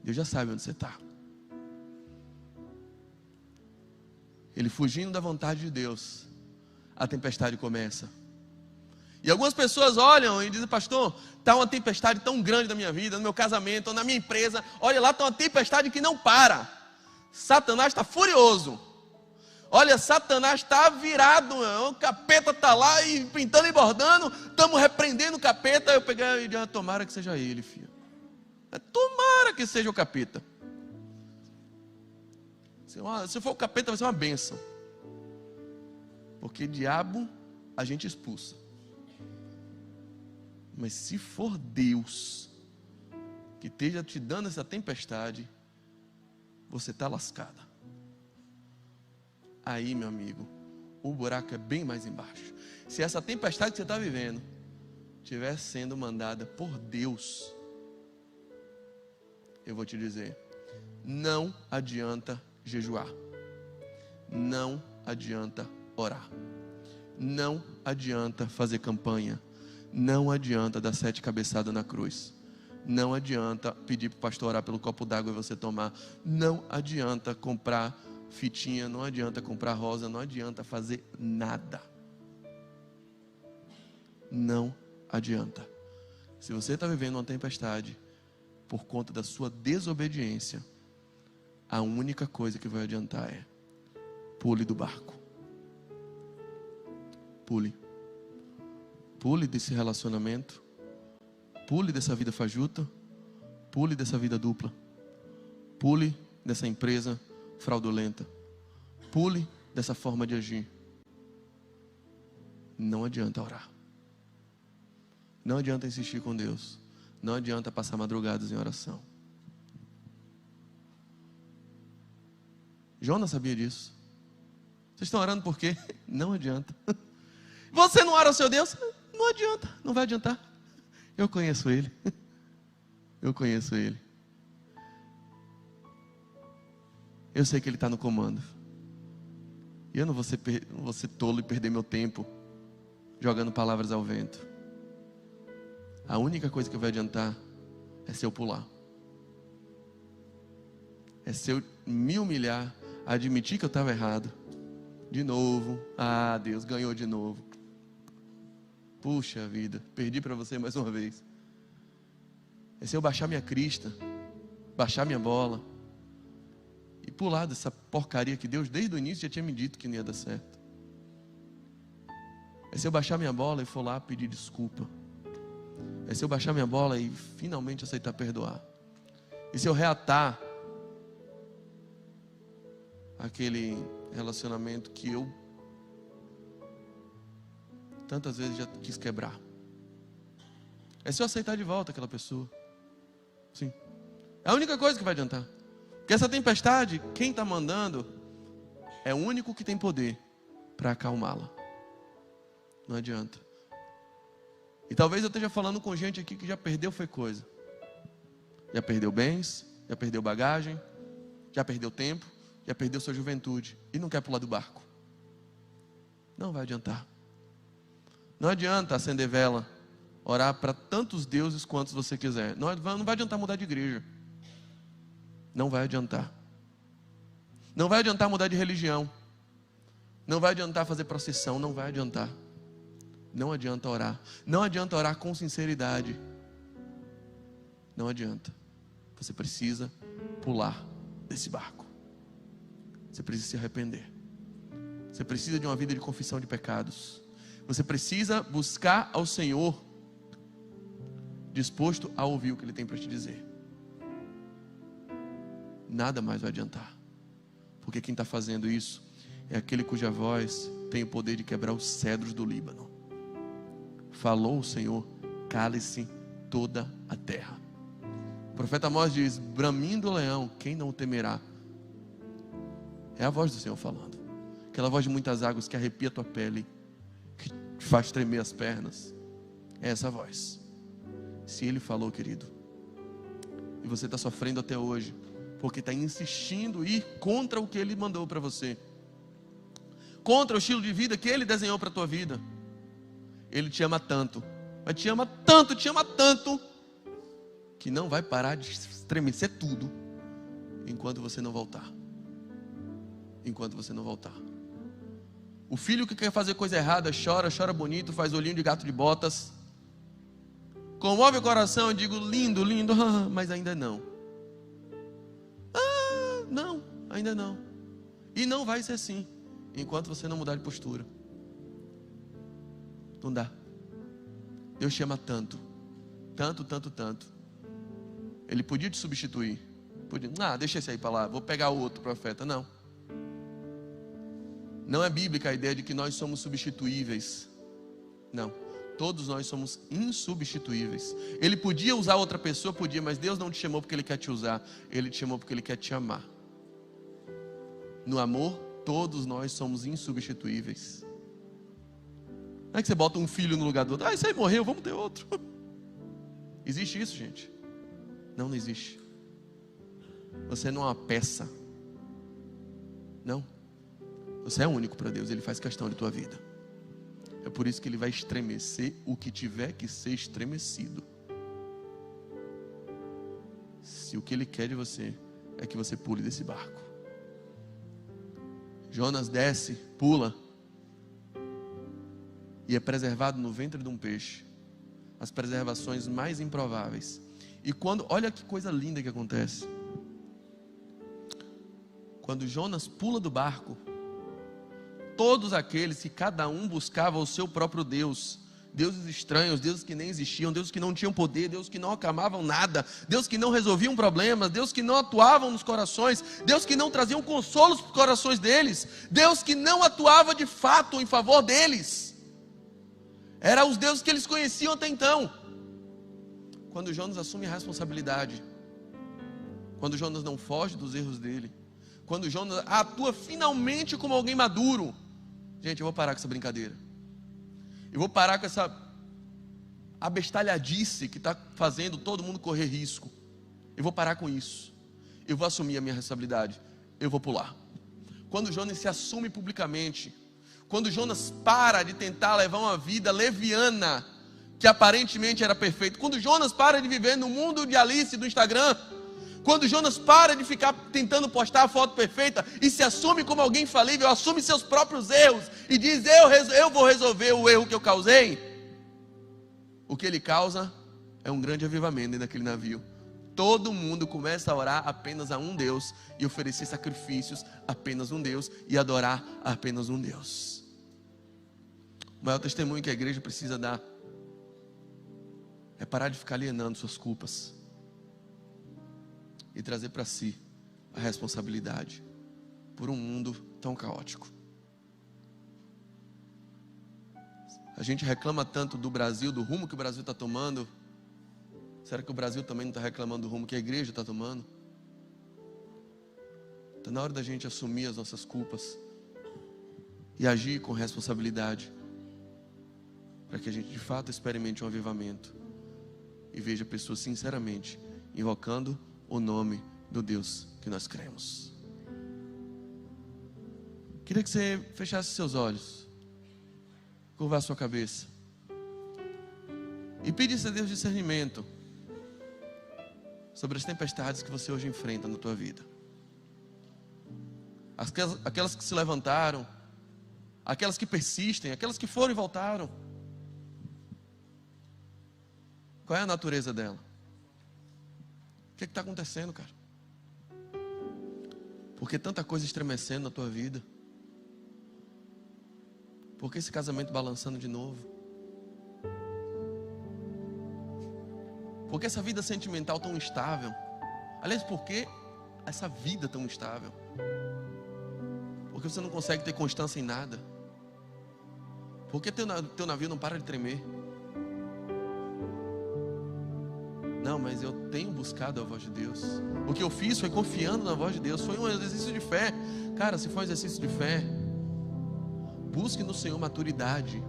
Deus já sabe onde você está. Ele fugindo da vontade de Deus, a tempestade começa. E algumas pessoas olham e dizem: pastor, está uma tempestade tão grande na minha vida, no meu casamento, ou na minha empresa. Olha lá, está uma tempestade que não para. Satanás está furioso. Olha, Satanás está virado, o capeta está lá e pintando e bordando. Estamos repreendendo o capeta. Eu peguei e disse: tomara que seja ele, filho. Tomara que seja o capeta. Se for o capeta, vai ser uma bênção. Porque diabo a gente expulsa. Mas se for Deus que esteja te dando essa tempestade, você está lascada. Aí, meu amigo, o buraco é bem mais embaixo. Se essa tempestade que você está vivendo estiver sendo mandada por Deus, eu vou te dizer, não adianta jejuar, não adianta orar, não adianta fazer campanha, não adianta dar 7 cabeçadas na cruz, não adianta pedir para o pastor orar pelo copo d'água e você tomar, não adianta comprar fitinha, não adianta comprar rosa, não adianta fazer nada. Não adianta. Se você está vivendo uma tempestade por conta da sua desobediência, a única coisa que vai adiantar é: pule do barco. Pule. Pule desse relacionamento. Pule dessa vida fajuta. Pule dessa vida dupla. Pule dessa empresa fraudulenta. Pule dessa forma de agir. Não adianta orar. Não adianta insistir com Deus. Não adianta passar madrugadas em oração. Jonas sabia disso. Vocês estão orando por quê? Não adianta. Você não ora ao seu Deus? Não adianta, não vai adiantar. Eu conheço Ele. Eu conheço Ele. Eu sei que Ele está no comando. E eu não vou ser tolo e perder meu tempo jogando palavras ao vento. A única coisa que vai adiantar é se eu pular. É se eu me humilhar, admitir que eu estava errado. De novo. Ah, Deus, ganhou de novo. Puxa vida, perdi para você mais uma vez. É se eu baixar minha crista, baixar minha bola e pular dessa porcaria que Deus desde o início já tinha me dito que não ia dar certo. É se eu baixar minha bola e for lá pedir desculpa. É se eu baixar minha bola e finalmente aceitar perdoar. E se eu reatar aquele relacionamento que eu tantas vezes já quis quebrar. É se eu aceitar de volta aquela pessoa. Sim. É a única coisa que vai adiantar. Porque essa tempestade, quem está mandando é o único que tem poder para acalmá-la. Não adianta. E talvez eu esteja falando com gente aqui que já perdeu foi coisa. Já perdeu bens, já perdeu bagagem, já perdeu tempo, já perdeu sua juventude e não quer pular do barco. Não vai adiantar. Não adianta acender vela, orar para tantos deuses quantos você quiser. Não vai adiantar mudar de igreja. Não vai adiantar. Não vai adiantar mudar de religião. Não vai adiantar fazer procissão. Não vai adiantar. Não adianta orar. Não adianta orar com sinceridade. Não adianta. Você precisa pular desse barco. Você precisa se arrepender. Você precisa de uma vida de confissão de pecados. Você precisa buscar ao Senhor, disposto a ouvir o que Ele tem para te dizer. Nada mais vai adiantar. Porque quem está fazendo isso é aquele cuja voz tem o poder de quebrar os cedros do Líbano. Falou o Senhor, cale-se toda a terra. O profeta Amós diz: bramindo o leão, quem não o temerá? É a voz do Senhor falando. Aquela voz de muitas águas que arrepia a tua pele, que te faz tremer as pernas. É essa voz. Se Ele falou, querido, e você está sofrendo até hoje, porque está insistindo em ir contra o que Ele mandou para você, contra o estilo de vida que Ele desenhou para a tua vida. Ele te ama tanto, mas te ama tanto, que não vai parar de estremecer tudo, enquanto você não voltar. Enquanto você não voltar. O filho que quer fazer coisa errada, chora bonito, faz olhinho de gato de botas, comove o coração, eu digo, lindo, mas ainda não. Não, ainda não. E não vai ser assim, enquanto você não mudar de postura. Não dá. Deus te ama tanto. Ele podia te substituir. Podia, deixa esse aí para lá, vou pegar o outro profeta. Não. Não é bíblica a ideia de que nós somos substituíveis. Não. Todos nós somos insubstituíveis. Ele podia usar outra pessoa, podia, mas Deus não te chamou porque Ele quer te usar. Ele te chamou porque Ele quer te amar. No amor, todos nós somos insubstituíveis. Não é que você bota um filho no lugar do outro. Esse aí morreu, vamos ter outro. Existe isso, gente? Não existe. Você não é uma peça. Não. Você é único para Deus. Ele faz questão de tua vida. É por isso que Ele vai estremecer o que tiver que ser estremecido. Se o que Ele quer de você é que você pule desse barco. Jonas desce, pula, e é preservado no ventre de um peixe. As preservações mais improváveis. E olha que coisa linda que acontece. Quando Jonas pula do barco, todos aqueles que cada um buscava o seu próprio Deus, deuses estranhos, deuses que nem existiam, deuses que não tinham poder, deuses que não acalmavam nada, deuses que não resolviam problemas, deuses que não atuavam nos corações, deuses que não traziam consolos para os corações deles, Deus que não atuava de fato em favor deles. Eram os deuses que eles conheciam até então. Quando Jonas assume a responsabilidade, quando Jonas não foge dos erros dele, quando Jonas atua finalmente como alguém maduro. Gente, eu vou parar com essa brincadeira. Eu vou parar com essa abestalhadice que está fazendo todo mundo correr risco. Eu vou parar com isso. Eu vou assumir a minha responsabilidade. Eu vou pular. Quando Jonas se assume publicamente, quando Jonas para de tentar levar uma vida leviana, que aparentemente era perfeita, quando Jonas para de viver no mundo de Alice do Instagram, quando Jonas para de ficar tentando postar a foto perfeita e se assume como alguém falível, assume seus próprios erros e diz, eu vou resolver o erro que eu causei, o que ele causa é um grande avivamento dentro daquele navio. Todo mundo começa a orar apenas a um Deus e oferecer sacrifícios a apenas um Deus e adorar a apenas um Deus. O maior testemunho que a igreja precisa dar é parar de ficar alienando suas culpas e trazer para si a responsabilidade por um mundo tão caótico. A gente reclama tanto do Brasil, do rumo que o Brasil está tomando. Será que o Brasil também não está reclamando do rumo que a igreja está tomando? Está na hora da gente assumir as nossas culpas e agir com responsabilidade, para que a gente de fato experimente um avivamento e veja pessoas sinceramente invocando o nome do Deus que nós cremos. Queria que você fechasse seus olhos, curvasse sua cabeça e pedisse a Deus discernimento sobre as tempestades que você hoje enfrenta na tua vida. Aquelas que se levantaram, aquelas que persistem, aquelas que foram e voltaram. Qual é a natureza dela? O que está acontecendo, cara? Por que tanta coisa estremecendo na tua vida? Por que esse casamento balançando de novo? Por que essa vida sentimental tão instável? Aliás, por que essa vida tão instável? Porque você não consegue ter constância em nada? Por que teu navio não para de tremer? Não, mas eu tenho buscado a voz de Deus. O que eu fiz foi confiando na voz de Deus. Foi um exercício de fé. Cara, se for um exercício de fé, busque no Senhor maturidade,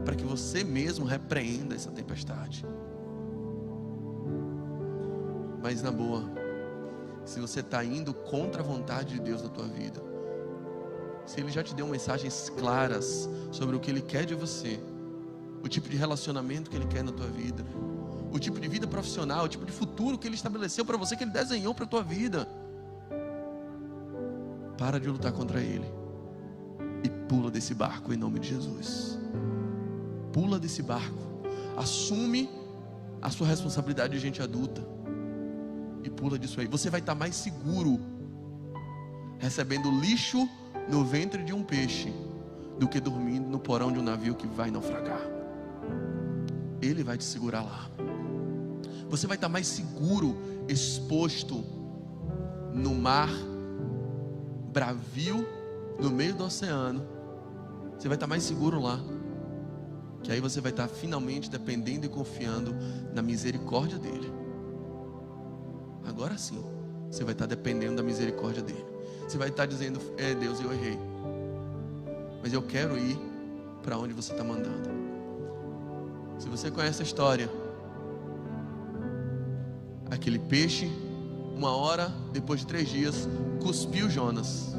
para que você mesmo repreenda essa tempestade. Mas na boa, se você está indo contra a vontade de Deus na tua vida, se Ele já te deu mensagens claras sobre o que Ele quer de você, o tipo de relacionamento que Ele quer na tua vida, o tipo de vida profissional, o tipo de futuro que Ele estabeleceu para você, que Ele desenhou para a tua vida, para de lutar contra Ele e pula desse barco em nome de Jesus. Pula desse barco, assume a sua responsabilidade de gente adulta e pula disso aí. Você vai estar mais seguro recebendo lixo no ventre de um peixe do que dormindo no porão de um navio que vai naufragar. Ele vai te segurar lá. Você vai estar mais seguro exposto no mar bravio, no meio do oceano. Você vai estar mais seguro lá, que aí você vai estar finalmente dependendo e confiando na misericórdia dele. Agora sim, você vai estar dependendo da misericórdia dele. Você vai estar dizendo: Deus, eu errei, mas eu quero ir para onde você está mandando. Se você conhece a história, aquele peixe, 1 hora depois de 3 dias, cuspiu Jonas.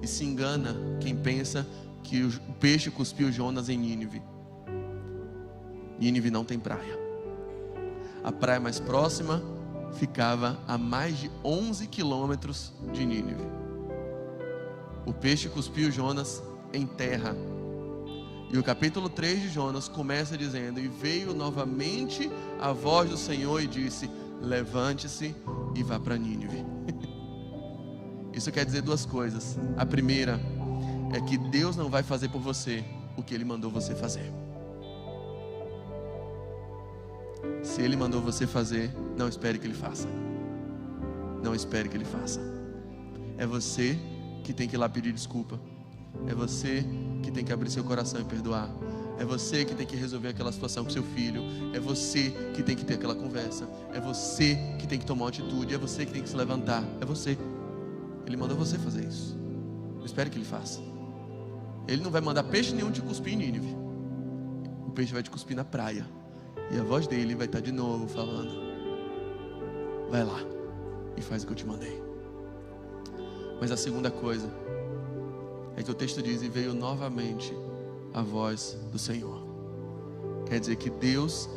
E se engana quem pensa que o peixe cuspiu Jonas em Nínive. Nínive não tem praia. A praia mais próxima ficava a mais de 11 quilômetros de Nínive. O peixe cuspiu Jonas em terra. E o capítulo 3 de Jonas começa dizendo: e veio novamente a voz do Senhor e disse: levante-se e vá para Nínive. Isso quer dizer 2 coisas. A primeira é que Deus não vai fazer por você o que Ele mandou você fazer. Se Ele mandou você fazer, não espere que Ele faça. Não espere que Ele faça. É você que tem que ir lá pedir desculpa. É você que tem que abrir seu coração e perdoar. É você que tem que resolver aquela situação com seu filho. É você que tem que ter aquela conversa. É você que tem que tomar uma atitude. É você que tem que se levantar. É você. Ele mandou você fazer isso. Não espere que Ele faça. Ele não vai mandar peixe nenhum te cuspir em Nínive. O peixe vai te cuspir na praia. E a voz dele vai estar de novo falando: vai lá e faz o que eu te mandei. Mas a segunda coisa é que o texto diz: e veio novamente a voz do Senhor. Quer dizer que Deus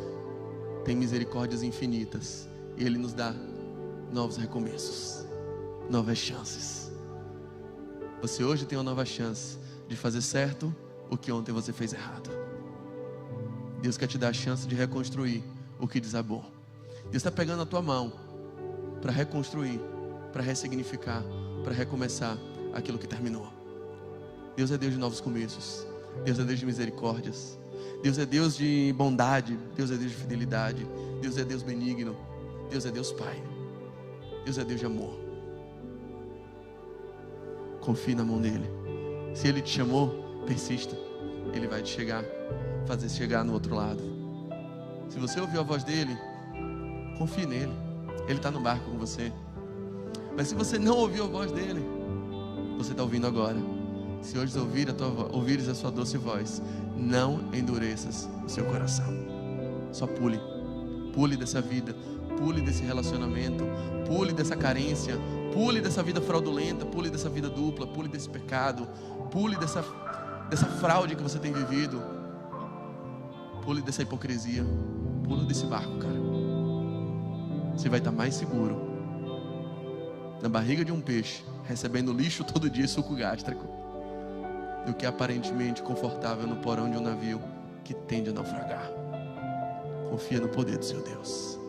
tem misericórdias infinitas e Ele nos dá novos recomeços, novas chances. Você hoje tem uma nova chance de fazer certo o que ontem você fez errado. Deus quer te dar a chance de reconstruir o que desabou. Deus está pegando a tua mão para reconstruir, para ressignificar, para recomeçar aquilo que terminou. Deus é Deus de novos começos. Deus é Deus de misericórdias. Deus é Deus de bondade. Deus é Deus de fidelidade. Deus é Deus benigno. Deus é Deus Pai. Deus é Deus de amor. Confie na mão dele. Se Ele te chamou, persista. Ele vai te fazer chegar no outro lado. Se você ouviu a voz dele, confie nele. Ele está no barco com você. Mas se você não ouviu a voz dele, você está ouvindo agora. Se hoje ouvires a sua doce voz, não endureças o seu coração. Só pule. Pule dessa vida. Pule desse relacionamento. Pule dessa carência. Pule dessa vida fraudulenta. Pule dessa vida dupla. Pule desse pecado. Pule dessa fraude que você tem vivido. Pule dessa hipocrisia. Pula desse barco, cara. Você vai estar mais seguro na barriga de um peixe, recebendo lixo todo dia e suco gástrico, do que aparentemente confortável no porão de um navio que tende a naufragar. Confia no poder do seu Deus.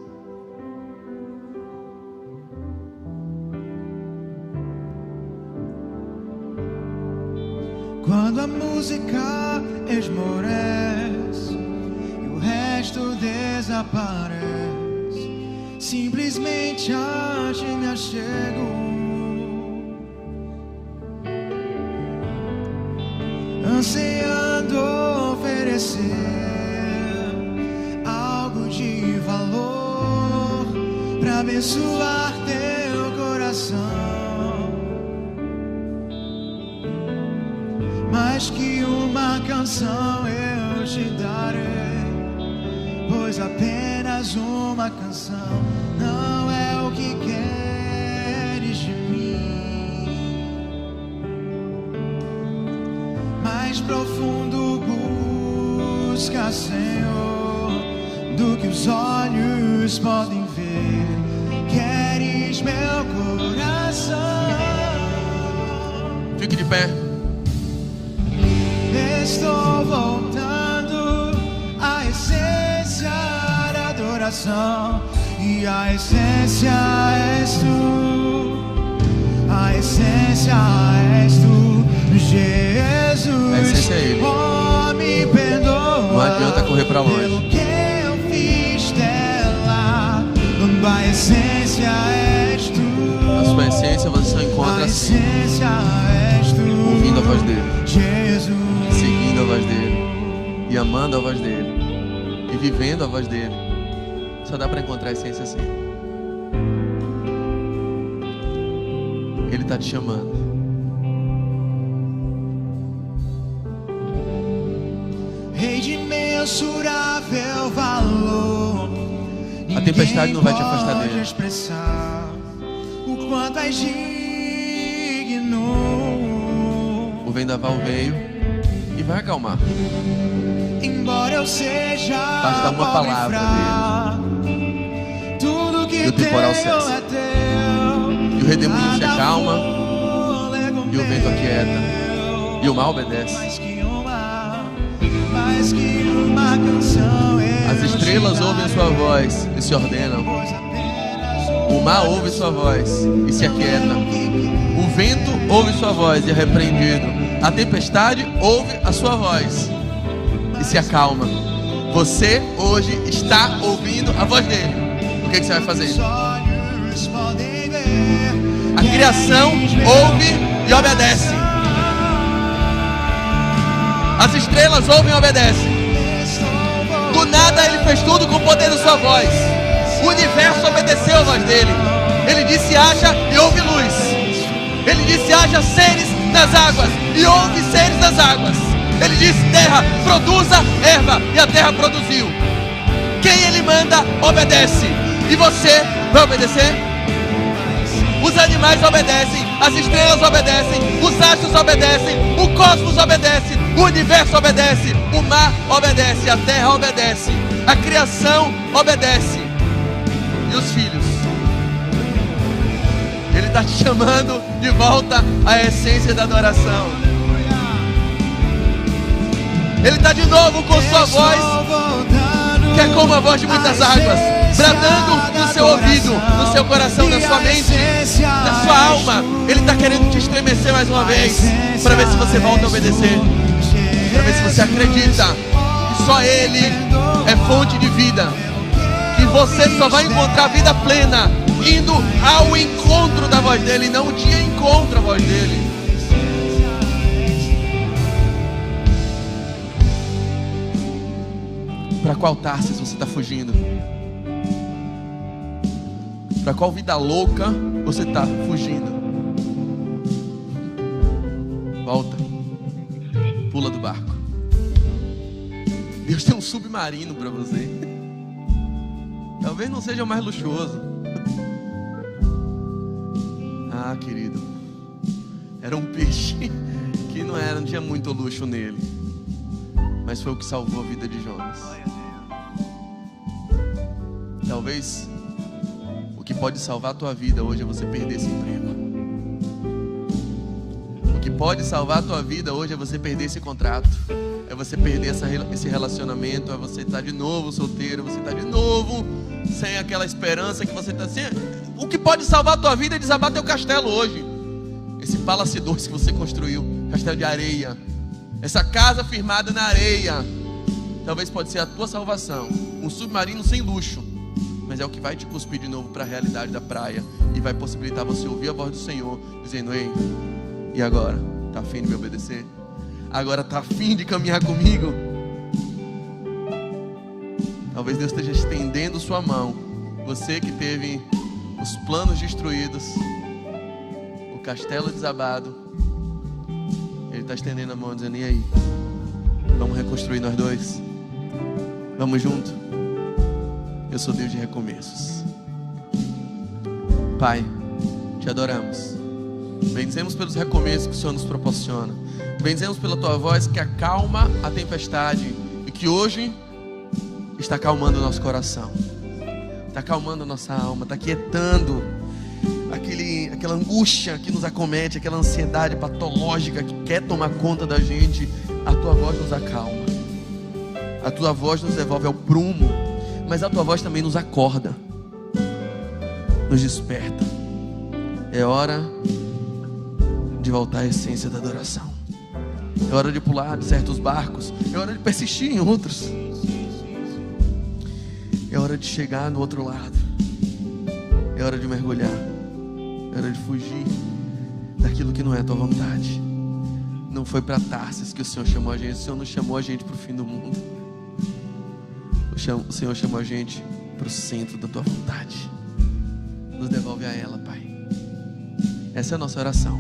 Quando a música esmorece e o resto desaparece, simplesmente a ti me achego, ansiando oferecer algo de valor para abençoar teu coração. Mais que uma canção eu te darei, pois apenas uma canção não é o que queres de mim. mais profundo busca, Senhor, do que os olhos podem ver. Queres meu coração. Fique de pé. Estou voltando à essência da adoração. E a essência és tu. A essência és tu, Jesus. A essência é Ele. Oh, me perdoa. Não adianta correr pra longe. Pelo que eu fiz dela. A essência és tu. A sua essência você só encontra assim, A essência és tu, ouvindo a voz dele, Jesus. seguindo a voz dele, e amando a voz dele, e vivendo a voz dele. Só dá para encontrar a essência assim. Ele está te chamando. Rei de imensurável valor, A tempestade não vai te afastar ninguém dele. pode expressar o quanto és digno. O vendaval veio e vai acalmar. Embora eu seja Basta uma pobre e palavra fraco, tudo que e o temporal tenho cessa. é teu. E o redemoinho se acalma, Fôlego e o vento aquieta, meu. e o mar obedece. Mais que uma canção. As estrelas ouvem a sua voz e se ordenam. O mar ouve sua voz e se aquieta. O vento ouve sua voz e é repreendido. A tempestade ouve a sua voz e se acalma. Você hoje está ouvindo a voz dele. O que você vai fazer? A criação ouve e obedece. As estrelas ouvem e obedecem. Do nada ele fez tudo com o poder da sua voz. O universo obedeceu a voz dele. Ele disse haja e houve luz. Ele disse haja seres nas águas e houve seres nas águas. Ele disse terra, produza erva, e a terra produziu. Quem ele manda obedece. E você vai obedecer? Os animais obedecem, as estrelas obedecem, os astros obedecem, o cosmos obedece, o universo obedece, o mar obedece, a terra obedece, a criação obedece. E os filhos? Ele está te chamando de volta à essência da adoração. Ele está de novo com sua voz, que é como a voz de muitas águas, bradando no seu ouvido, no seu coração, na sua mente, na sua alma. Ele está querendo te estremecer mais uma vez, para ver se você volta a obedecer, para ver se você acredita que só Ele é fonte de vida, que você só vai encontrar vida plena indo ao encontro da voz dele, não de encontro à voz dele. Para qual Tarsis você está fugindo? Para qual vida louca você está fugindo? Volta. Pula do barco. Deus tem um submarino para você. Talvez não seja o mais luxuoso. Ah, querido, era um peixe que não tinha muito luxo nele, mas foi o que salvou a vida de Jonas. Talvez o que pode salvar a tua vida hoje é você perder esse emprego. O que pode salvar a tua vida hoje é você perder esse contrato, é você perder esse relacionamento, é você estar de novo solteiro, você estar de novo sem aquela esperança que você está sem. O que pode salvar a tua vida é desabar teu castelo hoje. Esse Palace 2 que você construiu, castelo de areia, essa casa firmada na areia, talvez pode ser a tua salvação. Um submarino sem luxo, mas é o que vai te cuspir de novo para a realidade da praia e vai possibilitar você ouvir a voz do Senhor dizendo: ei, e agora? Tá afim de me obedecer? Agora tá afim de caminhar comigo? Talvez Deus esteja estendendo sua mão. Você que teve os planos destruídos, o castelo desabado, Ele está estendendo a mão dizendo: e aí? Vamos reconstruir nós dois? Vamos junto? Eu sou Deus de recomeços. Pai, te adoramos. Bendizemos pelos recomeços que o Senhor nos proporciona. Bendizemos pela tua voz que acalma a tempestade e que hoje está acalmando o nosso coração, está acalmando a nossa alma, está aquietando aquela angústia que nos acomete, aquela ansiedade patológica que quer tomar conta da gente. A tua voz nos acalma, a tua voz nos devolve ao prumo, mas a tua voz também nos acorda, nos desperta. É hora de voltar à essência da adoração. É hora de pular de certos barcos. É hora de persistir em outros. É hora de chegar no outro lado. É hora de mergulhar. É hora de fugir daquilo que não é a tua vontade. Não foi para Tarsis que o Senhor chamou a gente. O Senhor não chamou a gente para o fim do mundo. O Senhor chamou a gente para o centro da tua vontade. Nos devolve a ela, Pai. Essa é a nossa oração.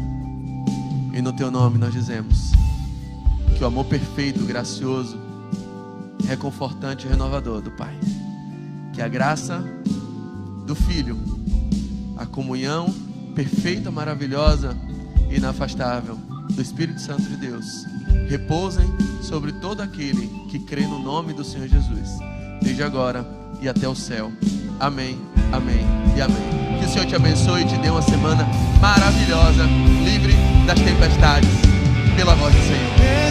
E no teu nome nós dizemos que o amor perfeito, gracioso, reconfortante e renovador do Pai, que a graça do Filho, a comunhão perfeita, maravilhosa e inafastável do Espírito Santo de Deus repousem sobre todo aquele que crê no nome do Senhor Jesus, desde agora e até o céu. Amém, amém e amém. Que o Senhor te abençoe e te dê uma semana maravilhosa, livre das tempestades, pela voz do Senhor.